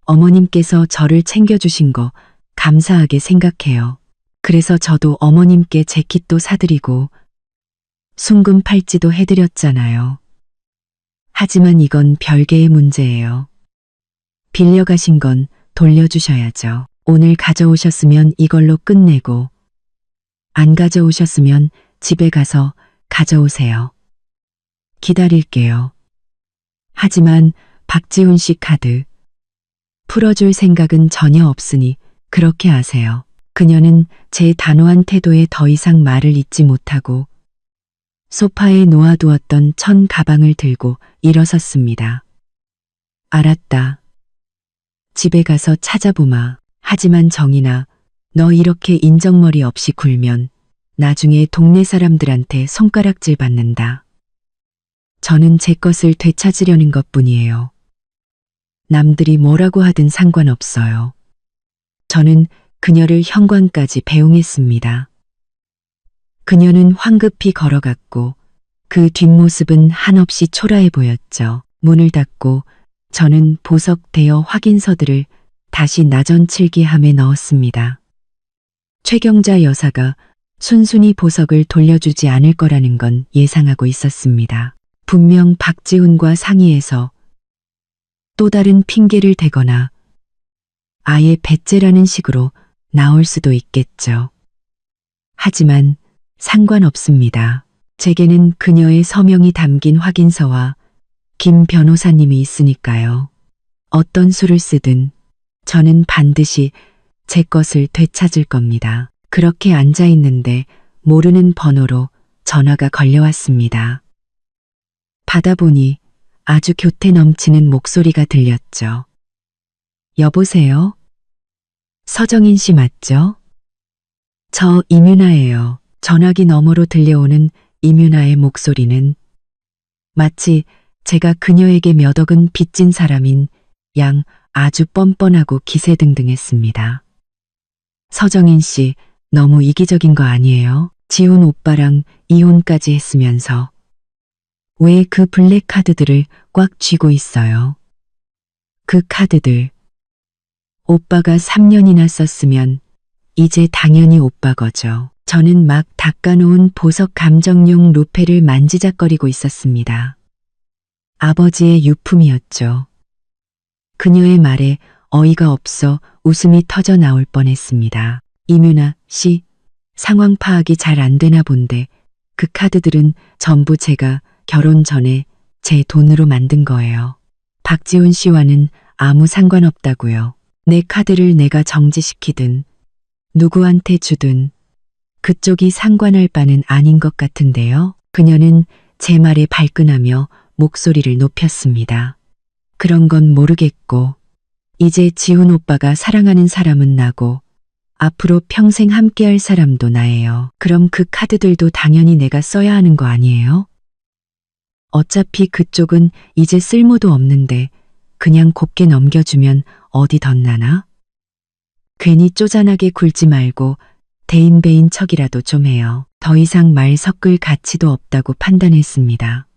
어머님께서 저를 챙겨주신 거 감사하게 생각해요. 그래서 저도 어머님께 재킷도 사드리고 순금 팔찌도 해드렸잖아요. 하지만 이건 별개의 문제예요. 빌려가신 건 돌려주셔야죠. 오늘 가져오셨으면 이걸로 끝내고 안 가져오셨으면 집에 가서 가져오세요. 기다릴게요. 하지만 박지훈 씨 카드 풀어줄 생각은 전혀 없으니 그렇게 하세요. 그녀는 제 단호한 태도에 더 이상 말을 잇지 못하고 소파에 놓아두었던 천 가방을 들고 일어섰습니다. 알았다. 집에 가서 찾아보마. 하지만 정인아, 너 이렇게 인정머리 없이 굴면 나중에 동네 사람들한테 손가락질 받는다. 저는 제 것을 되찾으려는 것뿐이에요. 남들이 뭐라고 하든 상관없어요. 저는 그녀를 현관까지 배웅했습니다. 그녀는 황급히 걸어갔고 그 뒷모습은 한없이 초라해 보였죠. 문을 닫고 저는 보석 대여 확인서들을 다시 나전 칠기함에 넣었습니다. 최경자 여사가 순순히 보석을 돌려주지 않을 거라는 건 예상하고 있었습니다. 분명 박지훈과 상의해서 또 다른 핑계를 대거나 아예 배째라는 식으로 나올 수도 있겠죠. 하지만 상관없습니다. 제게는 그녀의 서명이 담긴 확인서와 김 변호사님이 있으니까요. 어떤 수를 쓰든 저는 반드시 제 것을 되찾을 겁니다. 그렇게 앉아 있는데 모르는 번호로 전화가 걸려왔습니다. 받아보니 아주 교태 넘치는 목소리가 들렸죠. 여보세요? 서정인 씨 맞죠? 저 임윤아예요. 전화기 너머로 들려오는 임윤아의 목소리는 마치 제가 그녀에게 몇 억은 빚진 사람인 양 아주 뻔뻔하고 기세등등했습니다. 서정인 씨 너무 이기적인 거 아니에요? 지훈 오빠랑 이혼까지 했으면서 왜 그 블랙 카드들을 꽉 쥐고 있어요? 그 카드들 오빠가 3년이나 썼으면 이제 당연히 오빠 거죠. 저는 막 닦아놓은 보석 감정용 루페를 만지작거리고 있었습니다. 아버지의 유품이었죠. 그녀의 말에 어이가 없어 웃음이 터져 나올 뻔했습니다. 임윤아 씨, 상황 파악이 잘 안 되나 본데 그 카드들은 전부 제가 결혼 전에 제 돈으로 만든 거예요. 박지훈 씨와는 아무 상관없다고요. 내 카드를 내가 정지시키든 누구한테 주든 그쪽이 상관할 바는 아닌 것 같은데요. 그녀는 제 말에 발끈하며 목소리를 높였습니다. 그런 건 모르겠고 이제 지훈 오빠가 사랑하는 사람은 나고 앞으로 평생 함께할 사람도 나예요. 그럼 그 카드들도 당연히 내가 써야 하는 거 아니에요? 어차피 그쪽은 이제 쓸모도 없는데 그냥 곱게 넘겨주면 어디 덧나나? 괜히 쪼잔하게 굴지 말고 대인배인 척이라도 좀 해요. 더 이상 말 섞을 가치도 없다고 판단했습니다.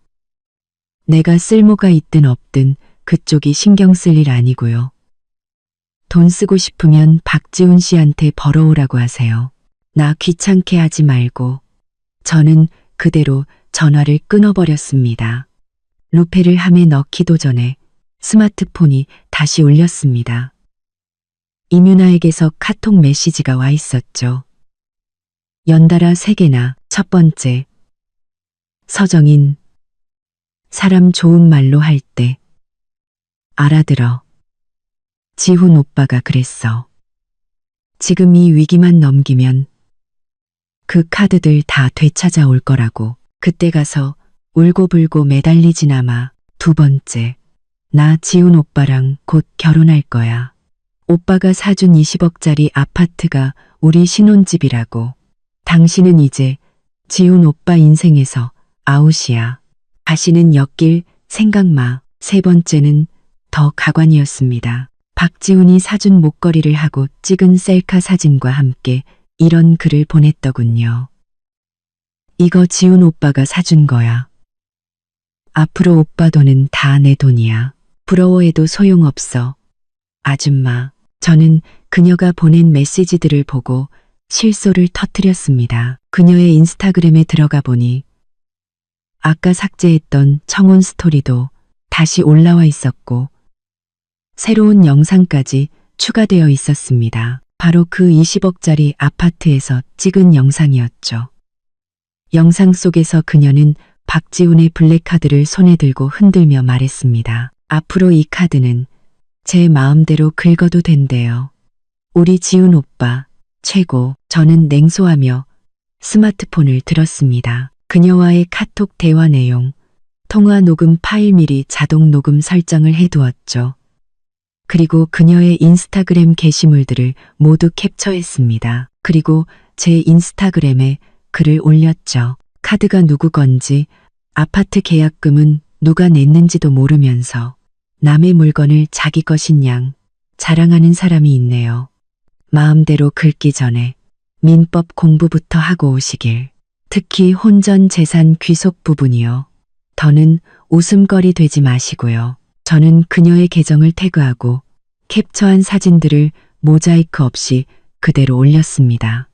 내가 쓸모가 있든 없든 그쪽이 신경 쓸 일 아니고요. 돈 쓰고 싶으면 박지훈 씨한테 벌어오라고 하세요. 나 귀찮게 하지 말고. 저는 그대로 전화를 끊어버렸습니다. 루페를 함에 넣기도 전에 스마트폰이 다시 울렸습니다. 이뮤나에게서 카톡 메시지가 와 있었죠. 연달아 3개나. 첫 번째. 서정인. 사람 좋은 말로 할 때 알아들어. 지훈 오빠가 그랬어. 지금 이 위기만 넘기면 그 카드들 다 되찾아올 거라고. 그때 가서 울고불고 매달리지나 마. 두 번째. 나 지훈 오빠랑 곧 결혼할 거야. 오빠가 사준 20억짜리 아파트가 우리 신혼집이라고. 당신은 이제 지훈 오빠 인생에서 아웃이야. 다시는 엮일 생각 마. 세 번째는 더 가관이었습니다. 박지훈이 사준 목걸이를 하고 찍은 셀카 사진과 함께 이런 글을 보냈더군요. 이거 지훈 오빠가 사준 거야. 앞으로 오빠 돈은 다 내 돈이야. 부러워해도 소용없어. 아줌마. 저는 그녀가 보낸 메시지들을 보고 실소를 터뜨렸습니다. 그녀의 인스타그램에 들어가 보니 아까 삭제했던 청혼 스토리도 다시 올라와 있었고 새로운 영상까지 추가되어 있었습니다. 바로 그 20억짜리 아파트에서 찍은 영상이었죠. 영상 속에서 그녀는 박지훈의 블랙카드를 손에 들고 흔들며 말했습니다. 앞으로 이 카드는 제 마음대로 긁어도 된대요. 우리 지훈 오빠 최고. 저는 냉소하며 스마트폰을 들었습니다. 그녀와의 카톡 대화 내용, 통화 녹음 파일 미리 자동 녹음 설정을 해두었죠. 그리고 그녀의 인스타그램 게시물들을 모두 캡처했습니다. 그리고 제 인스타그램에 글을 올렸죠. 카드가 누구 건지, 아파트 계약금은 누가 냈는지도 모르면서 남의 물건을 자기 것인 양 자랑하는 사람이 있네요. 마음대로 긁기 전에 민법 공부부터 하고 오시길. 특히 혼전 재산 귀속 부분이요. 더는 웃음거리 되지 마시고요. 저는 그녀의 계정을 태그하고 캡처한 사진들을 모자이크 없이 그대로 올렸습니다.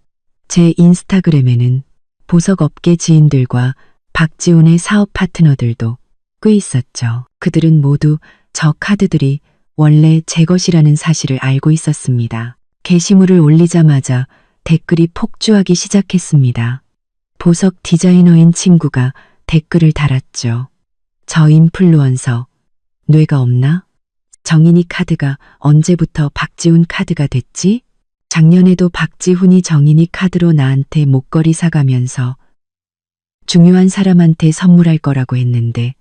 제 인스타그램에는 보석업계 지인들과 박지훈의 사업 파트너들도 꽤 있었죠. 그들은 모두 저 카드들이 원래 제 것이라는 사실을 알고 있었습니다. 게시물을 올리자마자 댓글이 폭주하기 시작했습니다. 보석 디자이너인 친구가 댓글을 달았죠. 저 인플루언서 뇌가 없나? 정인이 카드가 언제부터 박지훈 카드가 됐지? 작년에도 박지훈이 정인이 카드로 나한테 목걸이 사가면서 중요한 사람한테 선물할 거라고 했는데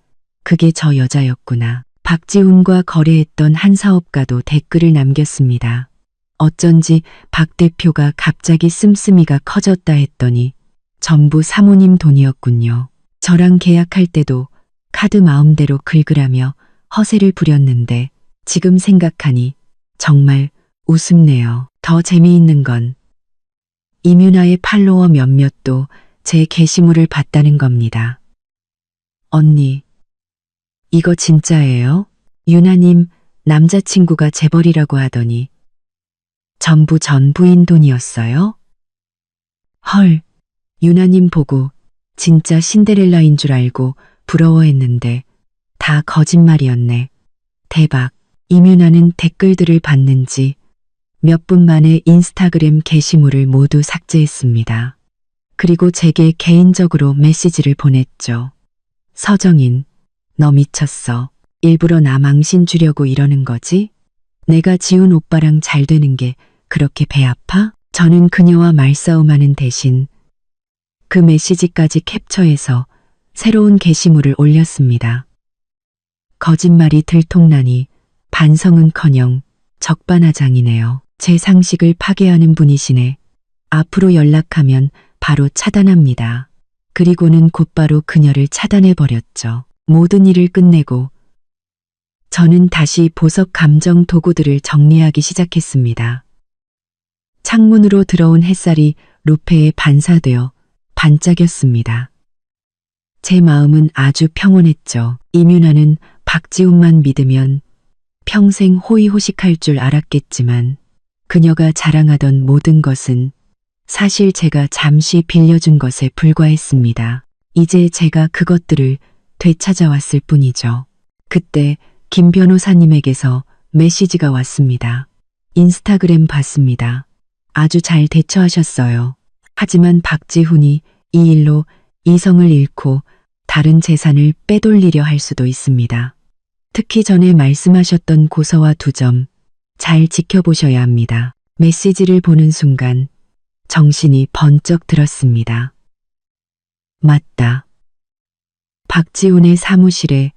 그게 저 여자였구나. 박지훈과 거래했던 한 사업가도 댓글을 남겼습니다. 어쩐지 박 대표가 갑자기 씀씀이가 커졌다 했더니 전부 사모님 돈이었군요. 저랑 계약할 때도 카드 마음대로 긁으라며 허세를 부렸는데 지금 생각하니 정말 우습네요. 더 재미있는 건 이뮤나의 팔로워 몇몇도 제 게시물을 봤다는 겁니다. 언니, 이거 진짜예요? 유나님 남자친구가 재벌이라고 하더니 전부 전 부인 돈이었어요? 헐, 유나님 보고 진짜 신데렐라인 줄 알고 부러워했는데 다 거짓말이었네. 대박. 이뮤나는 댓글들을 봤는지 몇 분 만에 인스타그램 게시물을 모두 삭제했습니다. 그리고 제게 개인적으로 메시지를 보냈죠. 서정인, 너 미쳤어. 일부러 나 망신 주려고 이러는 거지? 내가 지훈 오빠랑 잘 되는 게 그렇게 배 아파? 저는 그녀와 말싸움하는 대신 그 메시지까지 캡처해서 새로운 게시물을 올렸습니다. 거짓말이 들통나니 반성은커녕 적반하장이네요. 제 상식을 파괴하는 분이시네. 앞으로 연락하면 바로 차단합니다. 그리고는 곧바로 그녀를 차단해버렸죠. 모든 일을 끝내고 저는 다시 보석 감정 도구들을 정리하기 시작했습니다. 창문으로 들어온 햇살이 루페에 반사되어 반짝였습니다. 제 마음은 아주 평온했죠. 이민아는 박지훈만 믿으면 평생 호의호식할 줄 알았겠지만 그녀가 자랑하던 모든 것은 사실 제가 잠시 빌려준 것에 불과했습니다. 이제 제가 그것들을 되찾아왔을 뿐이죠. 그때 김 변호사님에게서 메시지가 왔습니다. 인스타그램 봤습니다. 아주 잘 대처하셨어요. 하지만 박지훈이 이 일로 이성을 잃고 다른 재산을 빼돌리려 할 수도 있습니다. 특히 전에 말씀하셨던 고서와 2점 잘 지켜보셔야 합니다. 메시지를 보는 순간 정신이 번쩍 들었습니다. 맞다. 박지훈의 사무실에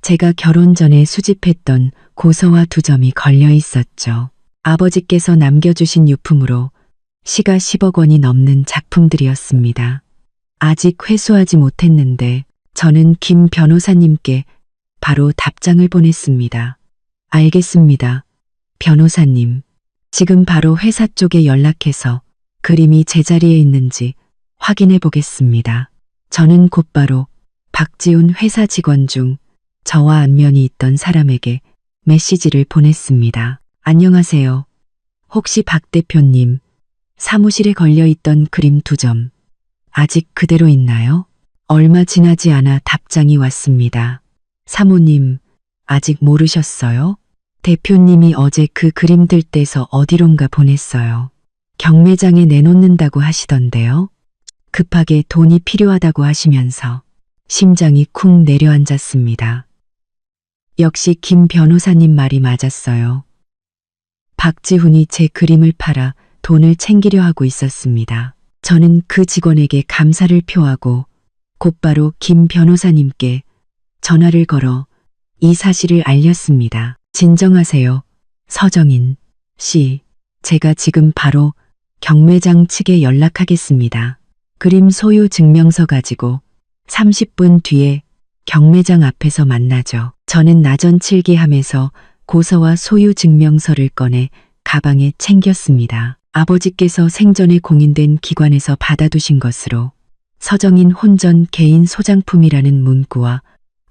제가 결혼 전에 수집했던 고서와 2점이 걸려 있었죠. 아버지께서 남겨주신 유품으로 시가 10억 원이 넘는 작품들이었습니다. 아직 회수하지 못했는데 저는 김 변호사님께 바로 답장을 보냈습니다. 알겠습니다. 변호사님, 지금 바로 회사 쪽에 연락해서 그림이 제자리에 있는지 확인해 보겠습니다. 저는 곧바로 박지훈 회사 직원 중 저와 안면이 있던 사람에게 메시지를 보냈습니다. 안녕하세요. 혹시 박 대표님, 사무실에 걸려있던 그림 2점 아직 그대로 있나요? 얼마 지나지 않아 답장이 왔습니다. 사모님, 아직 모르셨어요? 대표님이 어제 그 그림들 떼서 어디론가 보냈어요. 경매장에 내놓는다고 하시던데요. 급하게 돈이 필요하다고 하시면서 심장이 쿵 내려앉았습니다. 역시 김 변호사님 말이 맞았어요. 박지훈이 제 그림을 팔아 돈을 챙기려 하고 있었습니다. 저는 그 직원에게 감사를 표하고 곧바로 김 변호사님께 전화를 걸어 이 사실을 알렸습니다. 진정하세요. 서정인 씨, 제가 지금 바로 경매장 측에 연락하겠습니다. 그림 소유 증명서 가지고 30분 뒤에 경매장 앞에서 만나죠. 저는 나전 칠기하면서 고서와 소유 증명서를 꺼내 가방에 챙겼습니다. 아버지께서 생전에 공인된 기관에서 받아두신 것으로 서정인 혼전 개인 소장품이라는 문구와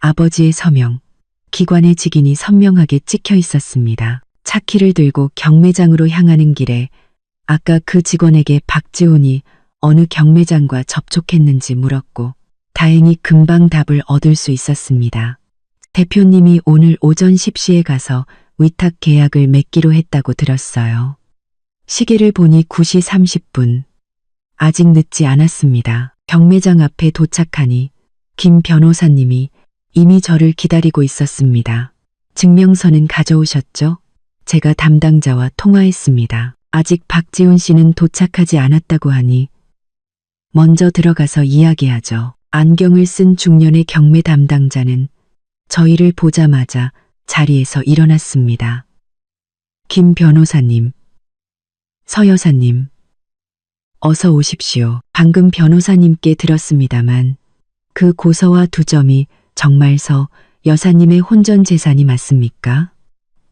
아버지의 서명, 기관의 직인이 선명하게 찍혀 있었습니다. 차키를 들고 경매장으로 향하는 길에 아까 그 직원에게 박지훈이 어느 경매장과 접촉했는지 물었고 다행히 금방 답을 얻을 수 있었습니다. 대표님이 오늘 오전 10시에 가서 위탁 계약을 맺기로 했다고 들었어요. 시계를 보니 9시 30분. 아직 늦지 않았습니다. 경매장 앞에 도착하니 김 변호사님이 이미 저를 기다리고 있었습니다. 증명서는 가져오셨죠? 제가 담당자와 통화했습니다. 아직 박지훈 씨는 도착하지 않았다고 하니 먼저 들어가서 이야기하죠. 안경을 쓴 중년의 경매 담당자는 저희를 보자마자 자리에서 일어났습니다. 김 변호사님, 서 여사님, 어서 오십시오. 방금 변호사님께 들었습니다만 그 고서와 2점이 정말 서 여사님의 혼전 재산이 맞습니까?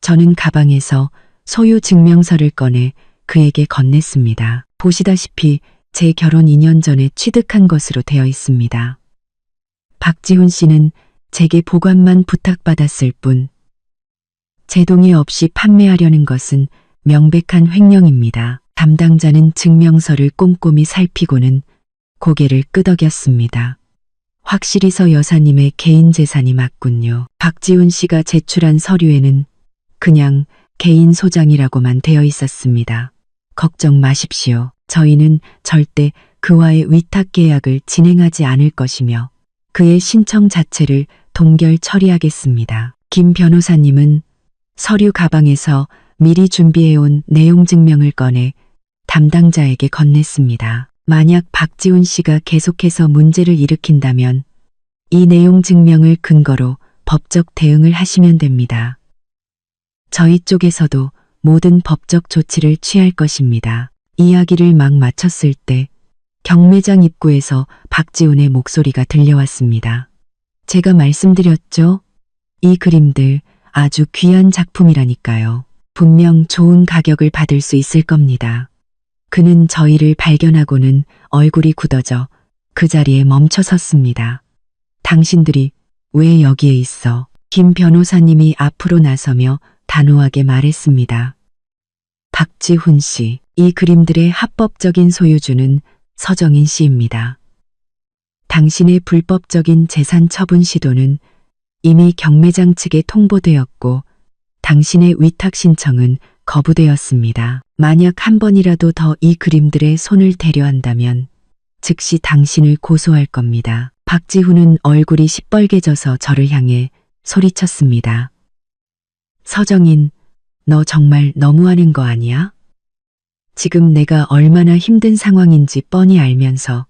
저는 가방에서 소유 증명서를 꺼내 그에게 건넸습니다. 보시다시피 제 결혼 2년 전에 취득한 것으로 되어 있습니다. 박지훈 씨는 제게 보관만 부탁받았을 뿐 제 동의 없이 판매하려는 것은 명백한 횡령입니다. 담당자는 증명서를 꼼꼼히 살피고는 고개를 끄덕였습니다. 확실히 서 여사님의 개인 재산이 맞군요. 박지훈 씨가 제출한 서류에는 그냥 개인 소장이라고만 되어 있었습니다. 걱정 마십시오. 저희는 절대 그와의 위탁 계약을 진행하지 않을 것이며 그의 신청 자체를 동결 처리하겠습니다. 김 변호사님은 서류 가방에서 미리 준비해온 내용 증명을 꺼내 담당자에게 건넸습니다. 만약 박지훈 씨가 계속해서 문제를 일으킨다면 이 내용 증명을 근거로 법적 대응을 하시면 됩니다. 저희 쪽에서도 모든 법적 조치를 취할 것입니다. 이야기를 막 마쳤을 때 경매장 입구에서 박지훈의 목소리가 들려왔습니다. 제가 말씀드렸죠? 이 그림들 아주 귀한 작품이라니까요. 분명 좋은 가격을 받을 수 있을 겁니다. 그는 저희를 발견하고는 얼굴이 굳어져 그 자리에 멈춰 섰습니다. 당신들이 왜 여기에 있어? 김 변호사님이 앞으로 나서며 단호하게 말했습니다. 박지훈 씨, 이 그림들의 합법적인 소유주는 서정인 씨입니다. 당신의 불법적인 재산 처분 시도는 이미 경매장 측에 통보되었고 당신의 위탁 신청은 거부되었습니다. 만약 한 번이라도 더 이 그림들의 손을 대려 한다면 즉시 당신을 고소할 겁니다. 박지훈은 얼굴이 시뻘개져서 저를 향해 소리쳤습니다. 서정인, 너 정말 너무하는 거 아니야? 지금 내가 얼마나 힘든 상황인지 뻔히 알면서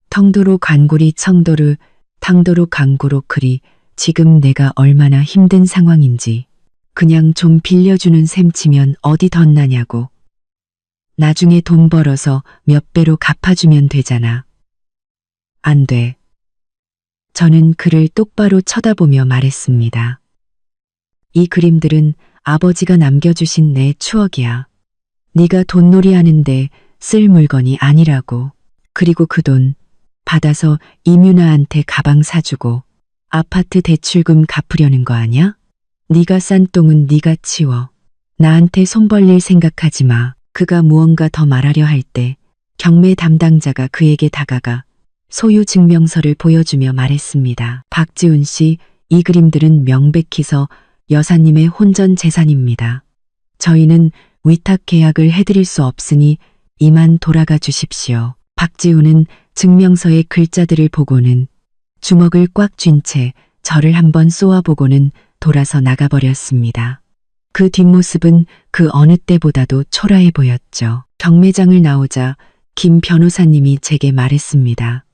텅도로 관구리 청도르 탕도로 강구로 그리 지금 내가 얼마나 힘든 상황인지 그냥 좀 빌려주는 셈 치면 어디 덧나냐고. 나중에 돈 벌어서 몇 배로 갚아주면 되잖아. 안 돼. 저는 그를 똑바로 쳐다보며 말했습니다. 이 그림들은 아버지가 남겨주신 내 추억이야. 네가 돈놀이 하는데 쓸 물건이 아니라고. 그리고 그 돈 받아서 이뮤나한테 가방 사주고 아파트 대출금 갚으려는 거 아냐? 네가 싼 똥은 네가 치워. 나한테 손 벌릴 생각하지 마. 그가 무언가 더 말하려 할 때 경매 담당자가 그에게 다가가 소유 증명서를 보여주며 말했습니다. 박지훈 씨, 이 그림들은 명백히서 여사님의 혼전 재산입니다. 저희는 위탁 계약을 해드릴 수 없으니 이만 돌아가 주십시오. 박지훈은 증명서의 글자들을 보고는 주먹을 꽉 쥔 채 저를 한번 쏘아보고는 돌아서 나가버렸습니다. 그 뒷모습은 그 어느 때보다도 초라해 보였죠. 경매장을 나오자 김 변호사님이 제게 말했습니다.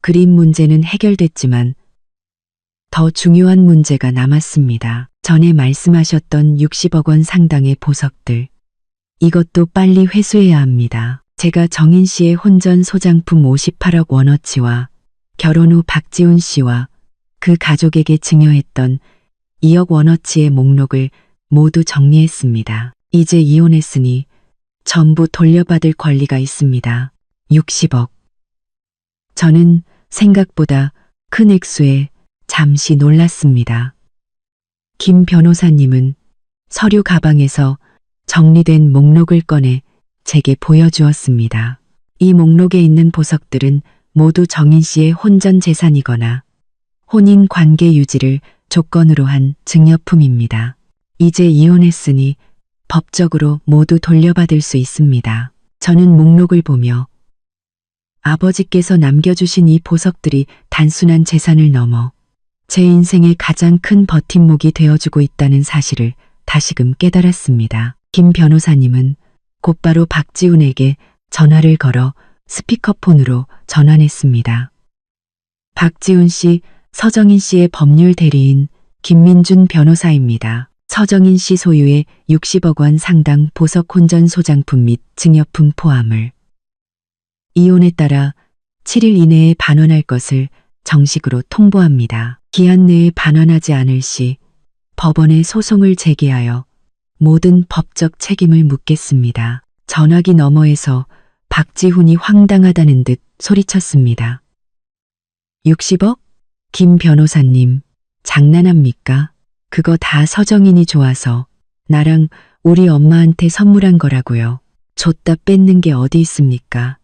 그림 문제는 해결됐지만 더 중요한 문제가 남았습니다. 전에 말씀하셨던 60억 원 상당의 보석들. 이것도 빨리 회수해야 합니다. 제가 정인 씨의 혼전 소장품 58억 원어치와 결혼 후 박지훈 씨와 그 가족에게 증여했던 2억 원어치의 목록을 모두 정리했습니다. 이제 이혼했으니 전부 돌려받을 권리가 있습니다. 60억. 저는 생각보다 큰 액수에 잠시 놀랐습니다. 김 변호사님은 서류 가방에서 정리된 목록을 꺼내 제게 보여주었습니다. 이 목록에 있는 보석들은 모두 정인 씨의 혼전 재산이거나 혼인 관계 유지를 조건으로 한 증여품입니다. 이제 이혼했으니 법적으로 모두 돌려받을 수 있습니다. 저는 목록을 보며 아버지께서 남겨주신 이 보석들이 단순한 재산을 넘어 제 인생의 가장 큰 버팀목이 되어주고 있다는 사실을 다시금 깨달았습니다. 김 변호사님은 곧바로 박지훈에게 전화를 걸어 스피커폰으로 전환했습니다. 박지훈 씨, 서정인 씨의 법률 대리인 김민준 변호사입니다. 서정인 씨 소유의 60억 원 상당 보석 혼전 소장품 및 증여품 포함을 이혼에 따라 7일 이내에 반환할 것을 정식으로 통보합니다. 기한 내에 반환하지 않을 시 법원에 소송을 제기하여 모든 법적 책임을 묻겠습니다. 전화기 너머에서 박지훈이 황당하다는 듯 소리쳤습니다. 60억? 김 변호사님, 장난합니까? 그거 다 서정인이 좋아서 나랑 우리 엄마한테 선물한 거라고요. 줬다 뺏는 게 어디 있습니까?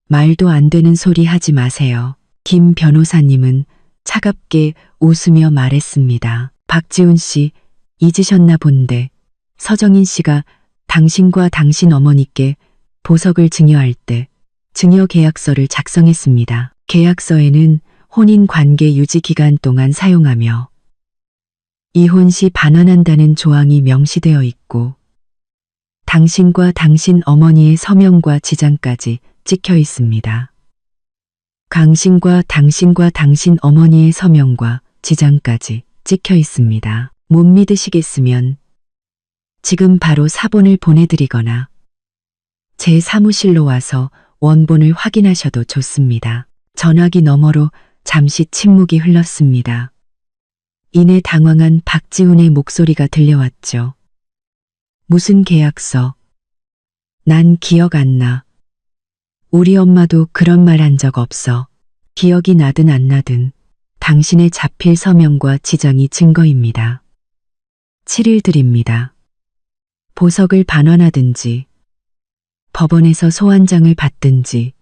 말도 안 되는 소리 하지 마세요. 김 변호사님은 차갑게 웃으며 말했습니다. 박지훈 씨, 잊으셨나 본데 서정인 씨가 당신과 당신 어머니께 보석을 증여할 때 증여계약서를 작성했습니다. 계약서에는 혼인관계 유지 기간 동안 사용하며 이혼 시 반환한다는 조항이 명시되어 있고 당신과 당신 어머니의 서명과 지장까지 찍혀 있습니다. 당신과 당신 어머니의 서명과 지장까지 찍혀 있습니다. 못 믿으시겠으면 지금 바로 사본을 보내드리거나 제 사무실로 와서 원본을 확인하셔도 좋습니다. 전화기 너머로 잠시 침묵이 흘렀습니다. 이내 당황한 박지훈의 목소리가 들려왔죠. 무슨 계약서? 난 기억 안 나. 우리 엄마도 그런 말 한 적 없어. 기억이 나든 안 나든 당신의 자필 서명과 지장이 증거입니다. 7일 드립니다. 보석을 반환하든지 법원에서 소환장을 받든지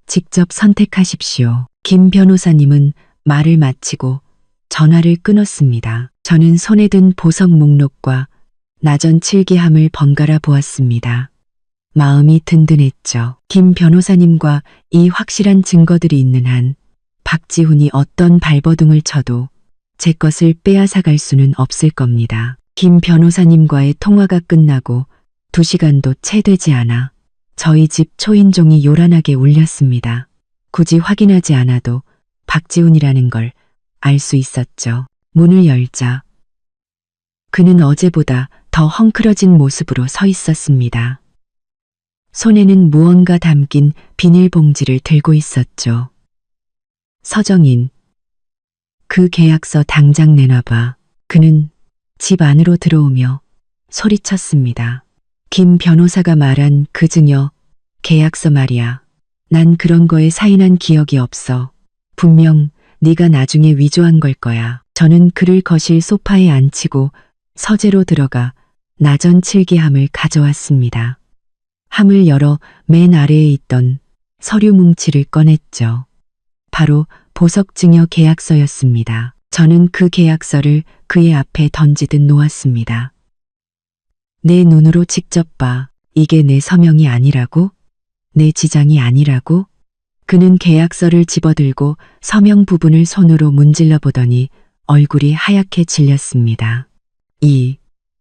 직접 선택하십시오. 김 변호사님은 말을 마치고 전화를 끊었습니다. 저는 손에 든 보석 목록과 나전 칠기함을 번갈아 보았습니다. 마음이 든든했죠. 김 변호사님과 이 확실한 증거들이 있는 한 박지훈이 어떤 발버둥을 쳐도 제 것을 빼앗아갈 수는 없을 겁니다. 김 변호사님과의 통화가 끝나고 2시간도 채 되지 않아 저희 집 초인종이 요란하게 울렸습니다. 굳이 확인하지 않아도 박지훈이라는 걸 알 수 있었죠. 문을 열자 그는 어제보다 더 헝클어진 모습으로 서 있었습니다. 손에는 무언가 담긴 비닐봉지를 들고 있었죠. 서정인, 그 계약서 당장 내놔봐. 그는 집 안으로 들어오며 소리쳤습니다. 김 변호사가 말한 그 증여, 계약서 말이야. 난 그런 거에 사인한 기억이 없어. 분명 네가 나중에 위조한 걸 거야. 저는 그를 거실 소파에 앉히고 서재로 들어가 나전 칠기함을 가져왔습니다. 함을 열어 맨 아래에 있던 서류 뭉치를 꺼냈죠. 바로 보석 증여 계약서였습니다. 저는 그 계약서를 그의 앞에 던지듯 놓았습니다. 내 눈으로 직접 봐. 이게 내 서명이 아니라고? 내 지장이 아니라고? 그는 계약서를 집어들고 서명 부분을 손으로 문질러 보더니 얼굴이 하얗게 질렸습니다.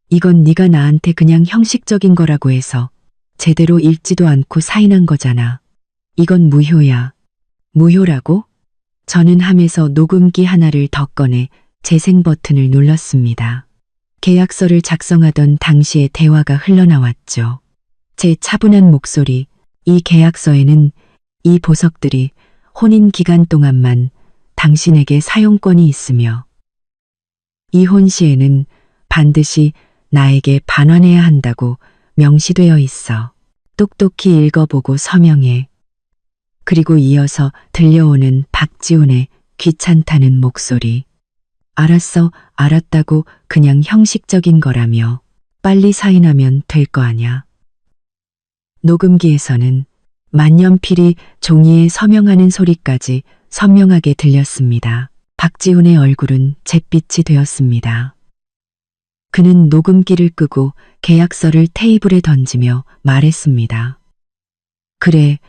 이건 네가 나한테 그냥 형식적인 거라고 해서 제대로 읽지도 않고 사인한 거잖아. 이건 무효야. 무효라고? 저는 함에서 녹음기 하나를 더 꺼내 재생 버튼을 눌렀습니다. 계약서를 작성하던 당시의 대화가 흘러나왔죠. 제 차분한 목소리, 이 계약서에는 이 보석들이 혼인 기간 동안만 당신에게 사용권이 있으며 이혼 시에는 반드시 나에게 반환해야 한다고 명시되어 있어. 똑똑히 읽어보고 서명해. 그리고 이어서 들려오는 박지훈의 귀찮다는 목소리. 알았어, 알았다고 그냥 형식적인 거라며 빨리 사인하면 될 거 아냐. 녹음기에서는 만년필이 종이에 서명하는 소리까지 선명하게 들렸습니다. 박지훈의 얼굴은 잿빛이 되었습니다. 그는 녹음기를 끄고 계약서를 테이블에 던지며 말했습니다. 그래,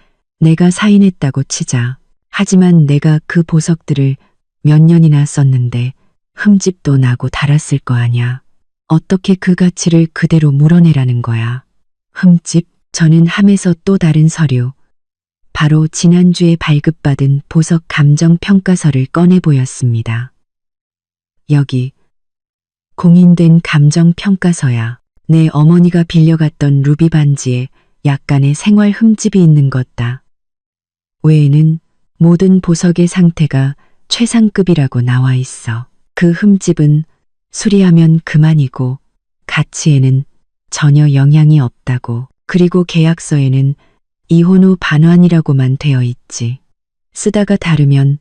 내가 사인했다고 치자. 하지만 내가 그 보석들을 몇 년이나 썼는데 흠집도 나고 달았을 거 아냐. 어떻게 그 가치를 그대로 물어내라는 거야. 흠집? 저는 함에서 또 다른 서류, 바로 지난주에 발급받은 보석 감정평가서를 꺼내 보였습니다. 여기 공인된 감정평가서야. 내 어머니가 빌려갔던 루비 반지에 약간의 생활 흠집이 있는 것다. 외에는 모든 보석의 상태가 최상급이라고 나와 있어. 그 흠집은 수리하면 그만이고 가치에는 전혀 영향이 없다고. 그리고 계약서에는 이혼 후 반환이라고만 되어 있지. 쓰다가 다르면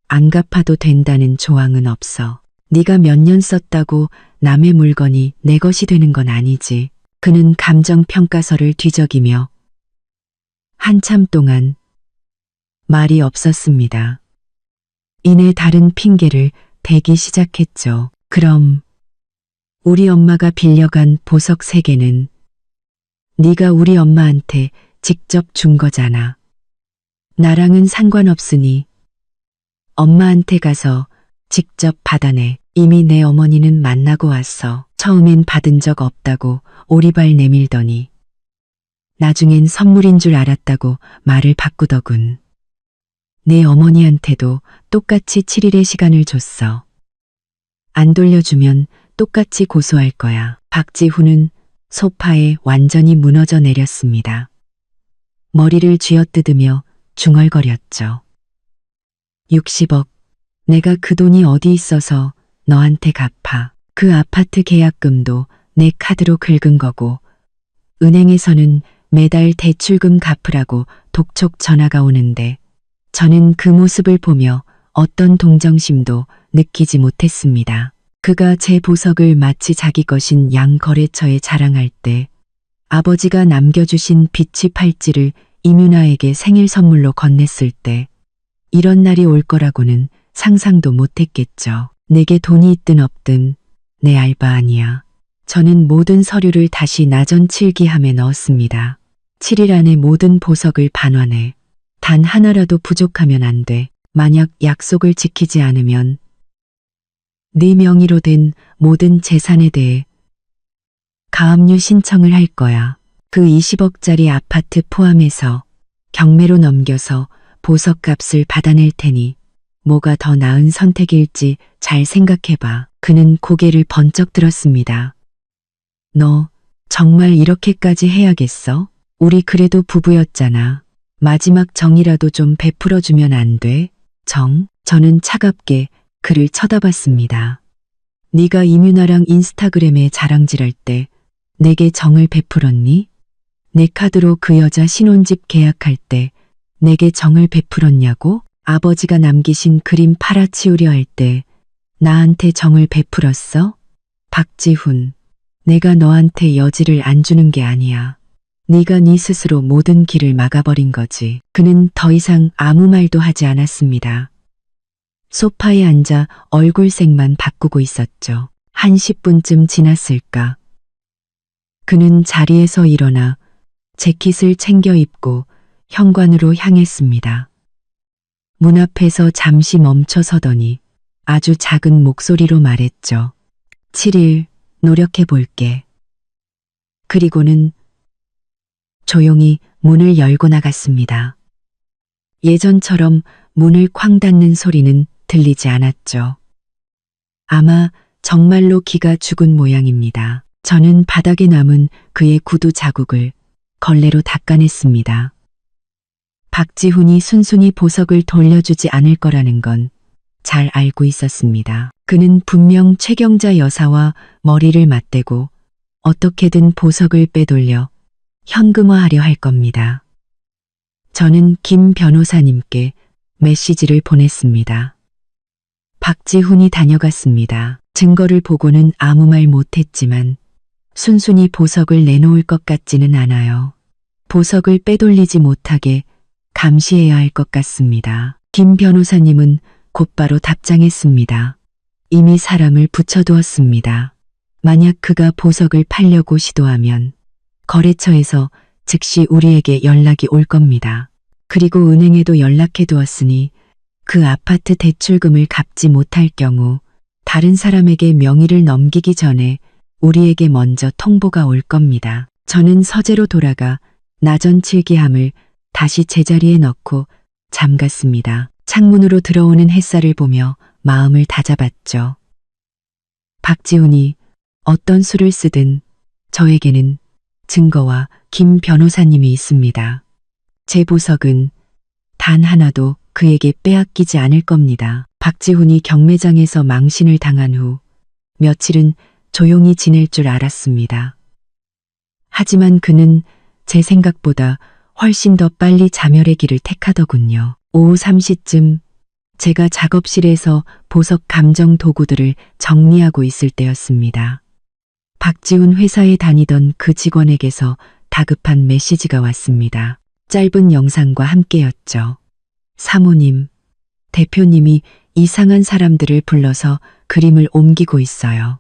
안 갚아도 된다는 조항은 없어. 네가 몇 년 썼다고 남의 물건이 내 것이 되는 건 아니지. 그는 감정평가서를 뒤적이며 한참 동안 말이 없었습니다. 이내 다른 핑계를 대기 시작했죠. 그럼 우리 엄마가 빌려간 보석 3개는 네가 우리 엄마한테 직접 준 거잖아. 나랑은 상관없으니 엄마한테 가서 직접 받아내. 이미 내 어머니는 만나고 왔어. 처음엔 받은 적 없다고 오리발 내밀더니 나중엔 선물인 줄 알았다고 말을 바꾸더군. 내 어머니한테도 똑같이 7일의 시간을 줬어. 안 돌려주면 똑같이 고소할 거야. 박지훈은 소파에 완전히 무너져 내렸습니다. 머리를 쥐어뜯으며 중얼거렸죠. 60억. 내가 그 돈이 어디 있어서 너한테 갚아. 그 아파트 계약금도 내 카드로 긁은 거고 은행에서는 매달 대출금 갚으라고 독촉 전화가 오는데 저는 그 모습을 보며 어떤 동정심도 느끼지 못했습니다. 그가 제 보석을 마치 자기 것인 양거래처에 자랑할 때 아버지가 남겨주신 비치 팔찌를 이민아에게 생일 선물로 건넸을 때 이런 날이 올 거라고는 상상도 못했겠죠. 내게 돈이 있든 없든 내 알바 아니야. 저는 모든 서류를 다시 나전 칠기함에 넣었습니다. 7일 안에 모든 보석을 반환해. 단 하나라도 부족하면 안 돼. 만약 약속을 지키지 않으면 네 명의로 된 모든 재산에 대해 가압류 신청을 할 거야. 그 20억짜리 아파트 포함해서 경매로 넘겨서 보석값을 받아낼 테니 뭐가 더 나은 선택일지 잘 생각해봐. 그는 고개를 번쩍 들었습니다. 너 정말 이렇게까지 해야겠어? 우리 그래도 부부였잖아. 마지막 정이라도 좀 베풀어주면 안 돼? 정? 저는 차갑게 그를 쳐다봤습니다. 네가 이민아랑 인스타그램에 자랑질할 때 내게 정을 베풀었니? 내 카드로 그 여자 신혼집 계약할 때 내게 정을 베풀었냐고? 아버지가 남기신 그림 팔아치우려 할 때 나한테 정을 베풀었어? 박지훈, 내가 너한테 여지를 안 주는 게 아니야. 네가 네 스스로 모든 길을 막아버린 거지. 그는 더 이상 아무 말도 하지 않았습니다. 소파에 앉아 얼굴색만 바꾸고 있었죠. 한 10분쯤 지났을까. 그는 자리에서 일어나 재킷을 챙겨 입고 현관으로 향했습니다. 문 앞에서 잠시 멈춰 서더니 아주 작은 목소리로 말했죠. 7일 노력해 볼게. 그리고는 조용히 문을 열고 나갔습니다. 예전처럼 문을 쾅 닫는 소리는 들리지 않았죠. 아마 정말로 기가 죽은 모양입니다. 저는 바닥에 남은 그의 구두 자국을 걸레로 닦아냈습니다. 박지훈이 순순히 보석을 돌려주지 않을 거라는 건 잘 알고 있었습니다. 그는 분명 최경자 여사와 머리를 맞대고 어떻게든 보석을 빼돌려 현금화하려 할 겁니다. 저는 김 변호사님께 메시지를 보냈습니다. 박지훈이 다녀갔습니다. 증거를 보고는 아무 말 못했지만 순순히 보석을 내놓을 것 같지는 않아요. 보석을 빼돌리지 못하게 감시해야 할 것 같습니다. 김 변호사님은 곧바로 답장했습니다. 이미 사람을 붙여두었습니다. 만약 그가 보석을 팔려고 시도하면 거래처에서 즉시 우리에게 연락이 올 겁니다. 그리고 은행에도 연락해 두었으니 그 아파트 대출금을 갚지 못할 경우 다른 사람에게 명의를 넘기기 전에 우리에게 먼저 통보가 올 겁니다. 저는 서재로 돌아가 나전 칠기함을 다시 제자리에 넣고 잠갔습니다. 창문으로 들어오는 햇살을 보며 마음을 다잡았죠. 박지훈이 어떤 수를 쓰든 저에게는 증거와 김 변호사님이 있습니다. 제 보석은 단 하나도 그에게 빼앗기지 않을 겁니다. 박지훈이 경매장에서 망신을 당한 후 며칠은 조용히 지낼 줄 알았습니다. 하지만 그는 제 생각보다 훨씬 더 빨리 자멸의 길을 택하더군요. 오후 3시쯤 제가 작업실에서 보석 감정 도구들을 정리하고 있을 때였습니다. 박지훈 회사에 다니던 그 직원에게서 다급한 메시지가 왔습니다. 짧은 영상과 함께였죠. 사모님, 대표님이 이상한 사람들을 불러서 그림을 옮기고 있어요.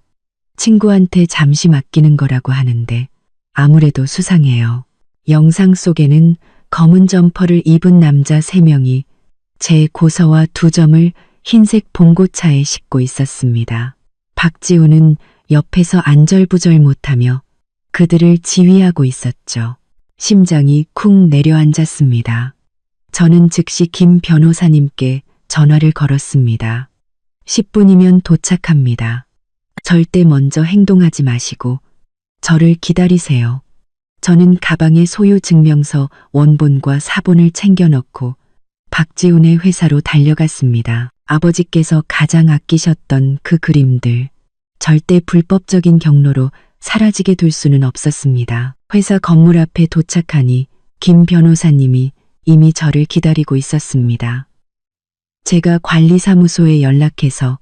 친구한테 잠시 맡기는 거라고 하는데 아무래도 수상해요. 영상 속에는 검은 점퍼를 입은 남자 3명이 제 고서와 2점을 흰색 봉고차에 싣고 있었습니다. 박지훈은 옆에서 안절부절 못하며 그들을 지휘하고 있었죠. 심장이 쿵 내려앉았습니다. 저는 즉시 김 변호사님께 전화를 걸었습니다. 10분이면 도착합니다. 절대 먼저 행동하지 마시고 저를 기다리세요. 저는 가방에 소유 증명서 원본과 사본을 챙겨 넣고 박지훈의 회사로 달려갔습니다. 아버지께서 가장 아끼셨던 그 그림들, 절대 불법적인 경로로 사라지게 둘 수는 없었습니다. 회사 건물 앞에 도착하니 김 변호사님이 이미 저를 기다리고 있었습니다. 제가 관리사무소에 연락해서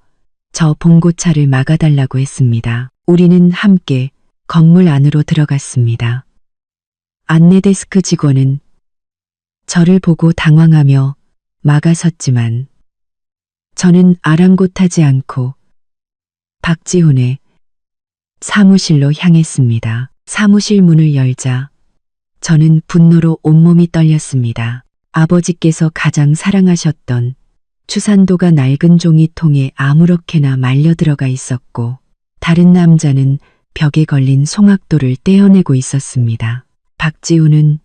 저 봉고차를 막아달라고 했습니다. 우리는 함께 건물 안으로 들어갔습니다. 안내데스크 직원은 저를 보고 당황하며 막아섰지만 저는 아랑곳하지 않고 박지훈의 사무실로 향했습니다. 사무실 문을 열자 저는 분노로 온몸이 떨렸습니다. 아버지께서 가장 사랑하셨던 추산도가 낡은 종이통에 아무렇게나 말려 들어가 있었고 다른 남자는 벽에 걸린 송악도를 떼어내고 있었습니다. 박지훈은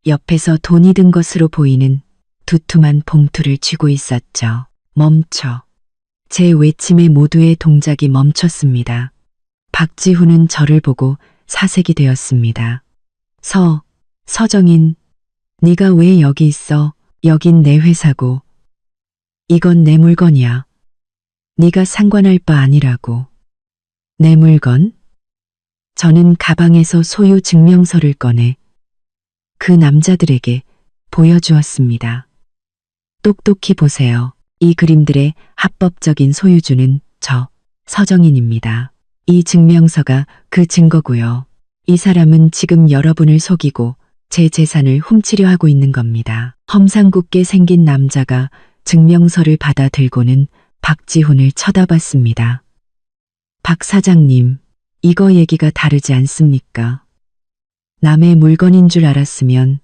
옆에서 돈이 든 것으로 보이는 두툼한 봉투를 쥐고 있었죠. 멈춰. 제 외침에 모두의 동작이 멈췄습니다. 박지훈은 저를 보고 사색이 되었습니다. 서정인, 네가 왜 여기 있어? 여긴 내 회사고. 이건 내 물건이야. 네가 상관할 바 아니라고. 내 물건? 저는 가방에서 소유 증명서를 꺼내 그 남자들에게 보여주었습니다. 똑똑히 보세요. 이 그림들의 합법적인 소유주는 저 서정인입니다. 이 증명서가 그 증거고요. 이 사람은 지금 여러분을 속이고 제 재산을 훔치려 하고 있는 겁니다. 험상궂게 생긴 남자가 증명서를 받아 들고는 박지훈을 쳐다봤습니다. 박 사장님, 이거 얘기가 다르지 않습니까? 남의 물건인 줄 알았으면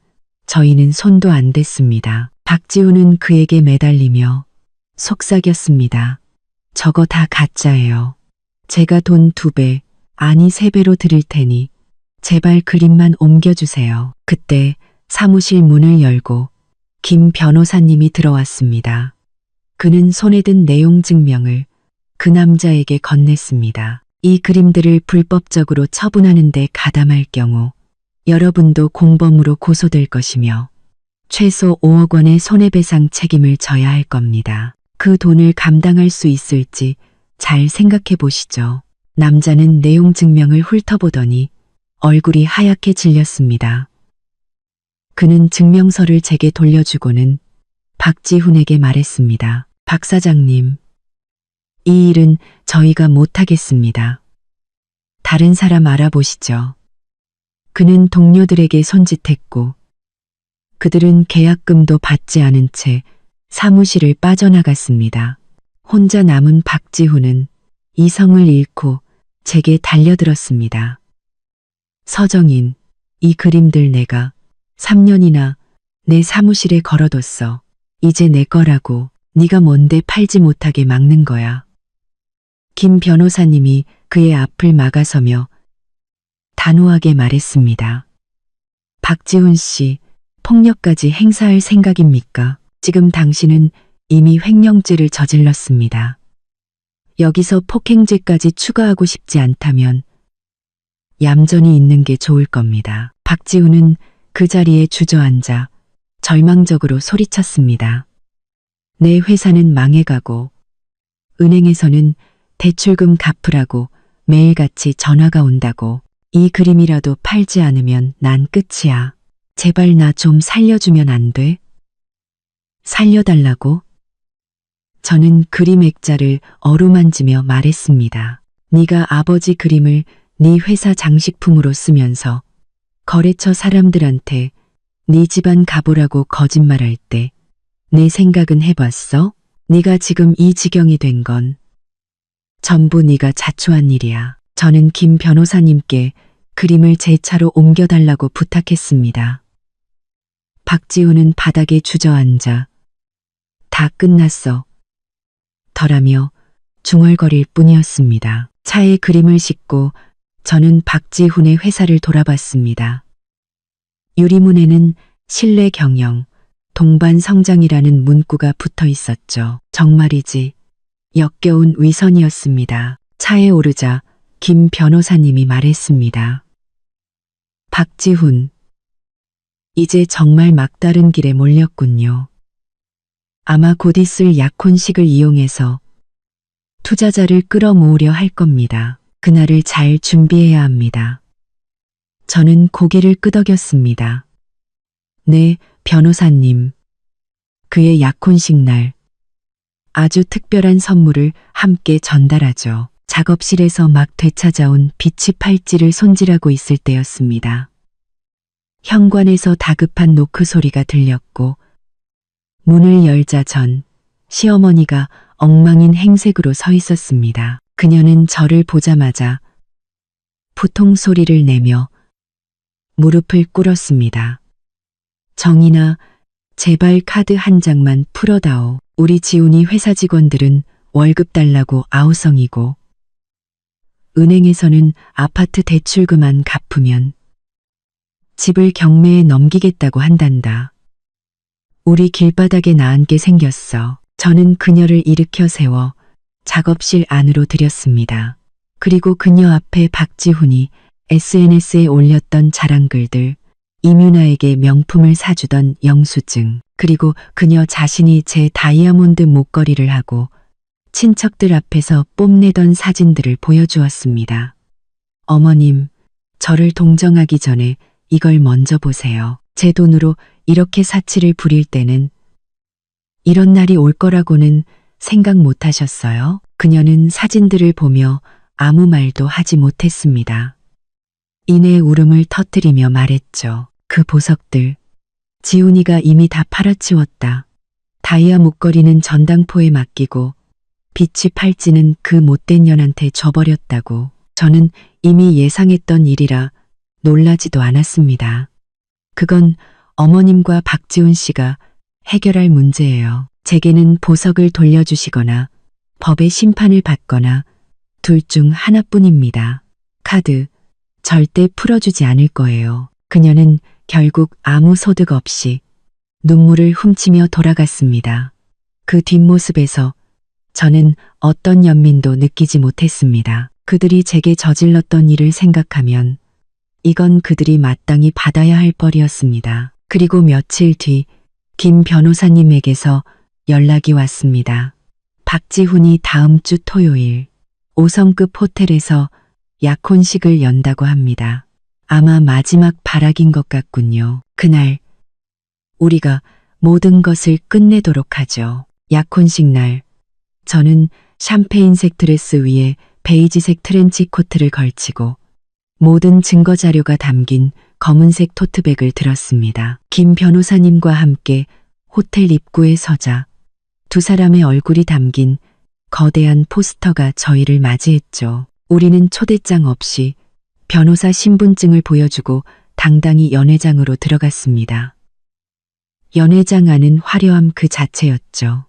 저희는 손도 안 댔습니다. 박지훈은 그에게 매달리며 속삭였습니다. 저거 다 가짜예요. 제가 돈 2배, 아니 3배로 드릴 테니 제발 그림만 옮겨주세요. 그때 사무실 문을 열고 김 변호사님이 들어왔습니다. 그는 손에 든 내용 증명을 그 남자에게 건넸습니다. 이 그림들을 불법적으로 처분하는 데 가담할 경우 여러분도 공범으로 고소될 것이며 최소 5억 원의 손해배상 책임을 져야 할 겁니다. 그 돈을 감당할 수 있을지 잘 생각해 보시죠. 남자는 내용 증명을 훑어보더니 얼굴이 하얗게 질렸습니다. 그는 증명서를 제게 돌려주고는 박지훈에게 말했습니다. 박 사장님, 이 일은 저희가 못하겠습니다. 다른 사람 알아보시죠. 그는 동료들에게 손짓했고 그들은 계약금도 받지 않은 채 사무실을 빠져나갔습니다. 혼자 남은 박지훈은 이성을 잃고 제게 달려들었습니다. 서정인, 이 그림들 내가 3년이나 내 사무실에 걸어뒀어. 이제 내 거라고. 네가 뭔데 팔지 못하게 막는 거야. 김 변호사님이 그의 앞을 막아서며 단호하게 말했습니다. 박지훈 씨, 폭력까지 행사할 생각입니까? 지금 당신은 이미 횡령죄를 저질렀습니다. 여기서 폭행죄까지 추가하고 싶지 않다면 얌전히 있는 게 좋을 겁니다. 박지훈은 그 자리에 주저앉아 절망적으로 소리쳤습니다. 내 회사는 망해가고 은행에서는 대출금 갚으라고 매일같이 전화가 온다고. 이 그림이라도 팔지 않으면 난 끝이야. 제발 나 좀 살려주면 안 돼? 살려달라고? 저는 그림 액자를 어루만지며 말했습니다. 네가 아버지 그림을 네 회사 장식품으로 쓰면서 거래처 사람들한테 네 집안 가보라고 거짓말할 때 내 생각은 해봤어? 네가 지금 이 지경이 된 건 전부 네가 자초한 일이야. 저는 김 변호사님께 그림을 제 차로 옮겨달라고 부탁했습니다. 박지훈은 바닥에 주저앉아 다 끝났어. 덜하며 중얼거릴 뿐이었습니다. 차에 그림을 싣고 저는 박지훈의 회사를 돌아봤습니다. 유리문에는 실내 경영, 동반 성장이라는 문구가 붙어 있었죠. 정말이지 역겨운 위선이었습니다. 차에 오르자 김 변호사님이 말했습니다. 박지훈. 이제 정말 막다른 길에 몰렸군요. 아마 곧 있을 약혼식을 이용해서 투자자를 끌어모으려 할 겁니다. 그날을 잘 준비해야 합니다. 저는 고개를 끄덕였습니다. 네, 변호사님. 그의 약혼식 날 아주 특별한 선물을 함께 전달하죠. 작업실에서 막 되찾아온 비치 팔찌를 손질하고 있을 때였습니다. 현관에서 다급한 노크 소리가 들렸고 문을 열자 전 시어머니가 엉망인 행색으로 서 있었습니다. 그녀는 저를 보자마자 부통 소리를 내며 무릎을 꿇었습니다. 정인아, 제발 카드 한 장만 풀어다오. 우리 지훈이 회사 직원들은 월급 달라고 아우성이고 은행에서는 아파트 대출금만 갚으면 집을 경매에 넘기겠다고 한단다. 우리 길바닥에 나앉게 생겼어. 저는 그녀를 일으켜 세워 작업실 안으로 들였습니다. 그리고 그녀 앞에 박지훈이 SNS에 올렸던 자랑글들, 이뮤나에게 명품을 사주던 영수증, 그리고 그녀 자신이 제 다이아몬드 목걸이를 하고 친척들 앞에서 뽐내던 사진들을 보여주었습니다. 어머님, 저를 동정하기 전에 이걸 먼저 보세요. 제 돈으로 이렇게 사치를 부릴 때는 이런 날이 올 거라고는 생각 못 하셨어요? 그녀는 사진들을 보며 아무 말도 하지 못했습니다. 이내 울음을 터뜨리며 말했죠. 그 보석들, 지훈이가 이미 다 팔아치웠다. 다이아 목걸이는 전당포에 맡기고 비치 팔찌는 그 못된 년한테 줘버렸다고. 저는 이미 예상했던 일이라 놀라지도 않았습니다. 그건 어머님과 박지훈 씨가 해결할 문제예요. 제게는 보석을 돌려주시거나 법의 심판을 받거나 둘 중 하나뿐입니다. 카드 절대 풀어주지 않을 거예요. 그녀는 결국 아무 소득 없이 눈물을 훔치며 돌아갔습니다. 그 뒷모습에서 저는 어떤 연민도 느끼지 못했습니다. 그들이 제게 저질렀던 일을 생각하면 이건 그들이 마땅히 받아야 할 벌이었습니다. 그리고 며칠 뒤 김 변호사님에게서 연락이 왔습니다. 박지훈이 다음 주 토요일 5성급 호텔에서 약혼식을 연다고 합니다. 아마 마지막 발악인 것 같군요. 그날 우리가 모든 것을 끝내도록 하죠. 약혼식 날 저는 샴페인색 드레스 위에 베이지색 트렌치 코트를 걸치고 모든 증거 자료가 담긴 검은색 토트백을 들었습니다. 김 변호사님과 함께 호텔 입구에 서자 두 사람의 얼굴이 담긴 거대한 포스터가 저희를 맞이했죠. 우리는 초대장 없이 변호사 신분증을 보여주고 당당히 연회장으로 들어갔습니다. 연회장 안은 화려함 그 자체였죠.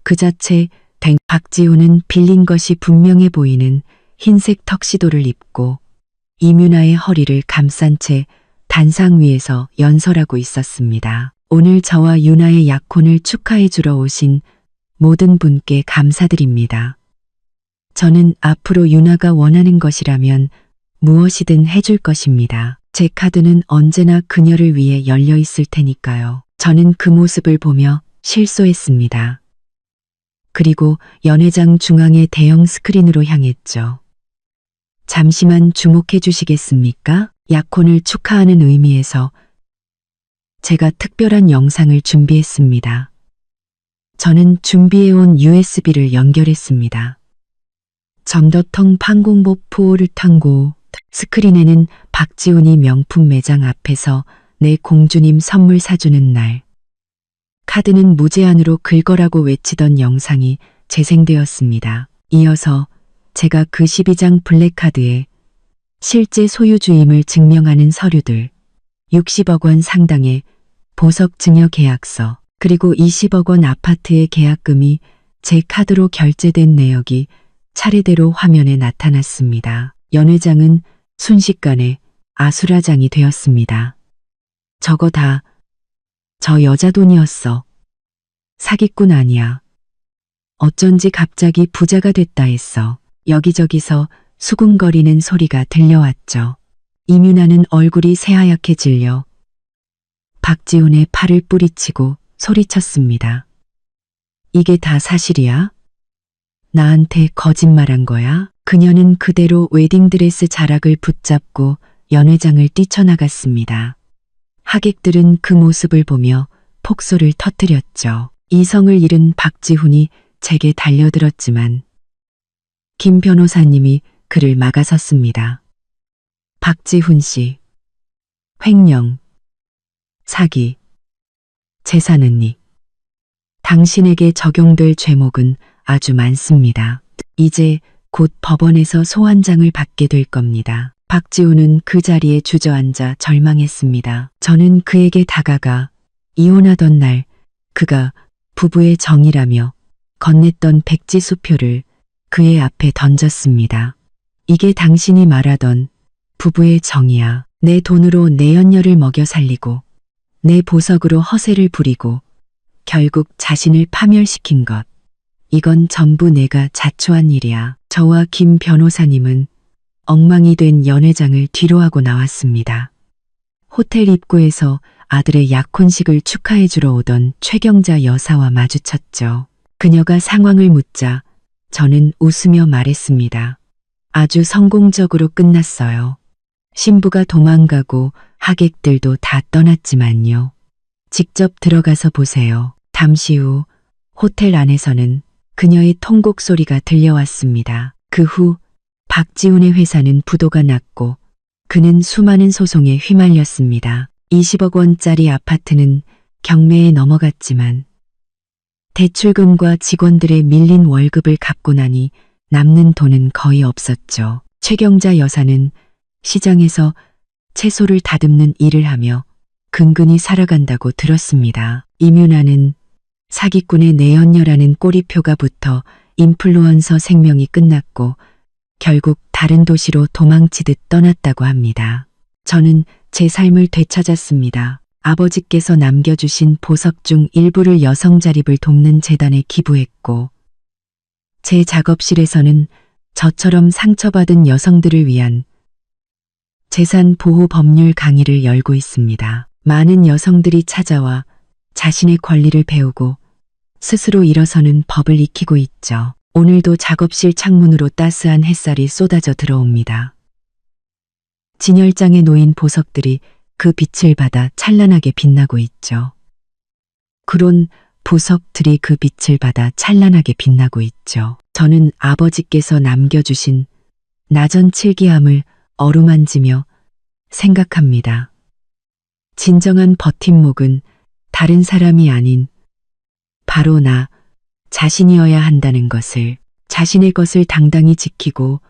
그 자체 박지훈은 빌린 것이 분명해 보이는 흰색 턱시도를 입고 이뮤나의 허리를 감싼 채 단상 위에서 연설하고 있었습니다. 오늘 저와 유나의 약혼을 축하해 주러 오신 모든 분께 감사드립니다. 저는 앞으로 유나가 원하는 것이라면 무엇이든 해줄 것입니다. 제 카드는 언제나 그녀를 위해 열려 있을 테니까요. 저는 그 모습을 보며 실소했습니다. 그리고 연회장 중앙의 대형 스크린으로 향했죠. 잠시만 주목해 주시겠습니까? 약혼을 축하하는 의미에서 제가 특별한 영상을 준비했습니다. 저는 준비해온 USB를 연결했습니다. 점더텅 판공보 푸오를 탕고 스크린에는 박지훈이 명품 매장 앞에서 내 공주님 선물 사주는 날, 카드는 무제한으로 긁어라고 외치던 영상이 재생되었습니다. 이어서 제가 그 12장 블랙카드에 실제 소유주임을 증명하는 서류들, 60억 원 상당의 보석 증여 계약서, 그리고 20억 원 아파트의 계약금이 제 카드로 결제된 내역이 차례대로 화면에 나타났습니다. 연회장은 순식간에 아수라장이 되었습니다. 저거 다 저 여자 돈이었어. 사기꾼 아니야. 어쩐지 갑자기 부자가 됐다 했어. 여기저기서 수군거리는 소리가 들려왔죠. 이민아는 얼굴이 새하얗게 질려 박지훈의 팔을 뿌리치고 소리쳤습니다. 이게 다 사실이야? 나한테 거짓말한 거야? 그녀는 그대로 웨딩드레스 자락을 붙잡고 연회장을 뛰쳐나갔습니다. 하객들은 그 모습을 보며 폭소를 터뜨렸죠. 이성을 잃은 박지훈이 제게 달려들었지만 김 변호사님이 그를 막아섰습니다. 박지훈 씨, 횡령, 사기, 재산은닉. 당신에게 적용될 죄목은 아주 많습니다. 이제 곧 법원에서 소환장을 받게 될 겁니다. 박지훈은 그 자리에 주저앉아 절망했습니다. 저는 그에게 다가가 이혼하던 날 그가 부부의 정이라며 건넸던 백지수표를 그의 앞에 던졌습니다. 이게 당신이 말하던 부부의 정이야. 내 돈으로 내 연녀를 먹여 살리고 내 보석으로 허세를 부리고 결국 자신을 파멸시킨 것. 이건 전부 내가 자초한 일이야. 저와 김 변호사님은 엉망이 된 연회장을 뒤로하고 나왔습니다. 호텔 입구에서 아들의 약혼식을 축하해주러 오던 최경자 여사와 마주쳤죠. 그녀가 상황을 묻자 저는 웃으며 말했습니다. 아주 성공적으로 끝났어요. 신부가 도망가고 하객들도 다 떠났지만요. 직접 들어가서 보세요. 잠시 후 호텔 안에서는 그녀의 통곡 소리가 들려왔습니다. 그 후 박지훈의 회사는 부도가 났고 그는 수많은 소송에 휘말렸습니다. 20억 원짜리 아파트는 경매에 넘어갔지만 대출금과 직원들의 밀린 월급을 갚고 나니 남는 돈은 거의 없었죠. 최경자 여사는 시장에서 채소를 다듬는 일을 하며 근근히 살아간다고 들었습니다. 이민아는 사기꾼의 내연녀라는 꼬리표가 붙어 인플루언서 생명이 끝났고 결국 다른 도시로 도망치듯 떠났다고 합니다. 저는 제 삶을 되찾았습니다. 아버지께서 남겨주신 보석 중 일부를 여성 자립을 돕는 재단에 기부했고 제 작업실에서는 저처럼 상처받은 여성들을 위한 재산 보호 법률 강의를 열고 있습니다. 많은 여성들이 찾아와 자신의 권리를 배우고 스스로 일어서는 법을 익히고 있죠. 오늘도 작업실 창문으로 따스한 햇살이 쏟아져 들어옵니다. 진열장에 놓인 보석들이 그 빛을 받아 찬란하게 빛나고 있죠. 그런 보석들이 그 빛을 받아 찬란하게 빛나고 있죠. 저는 아버지께서 남겨주신 나전 칠기함을 어루만지며 생각합니다. 진정한 버팀목은 다른 사람이 아닌 바로 나 자신이어야 한다는 것을, 자신의 것을 당당히 지키고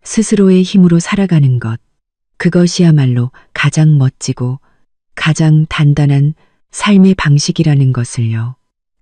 스스로의 힘으로 살아가는 것, 그것이야말로 가장 멋지고 가장 단단한 삶의 방식이라는 것을요.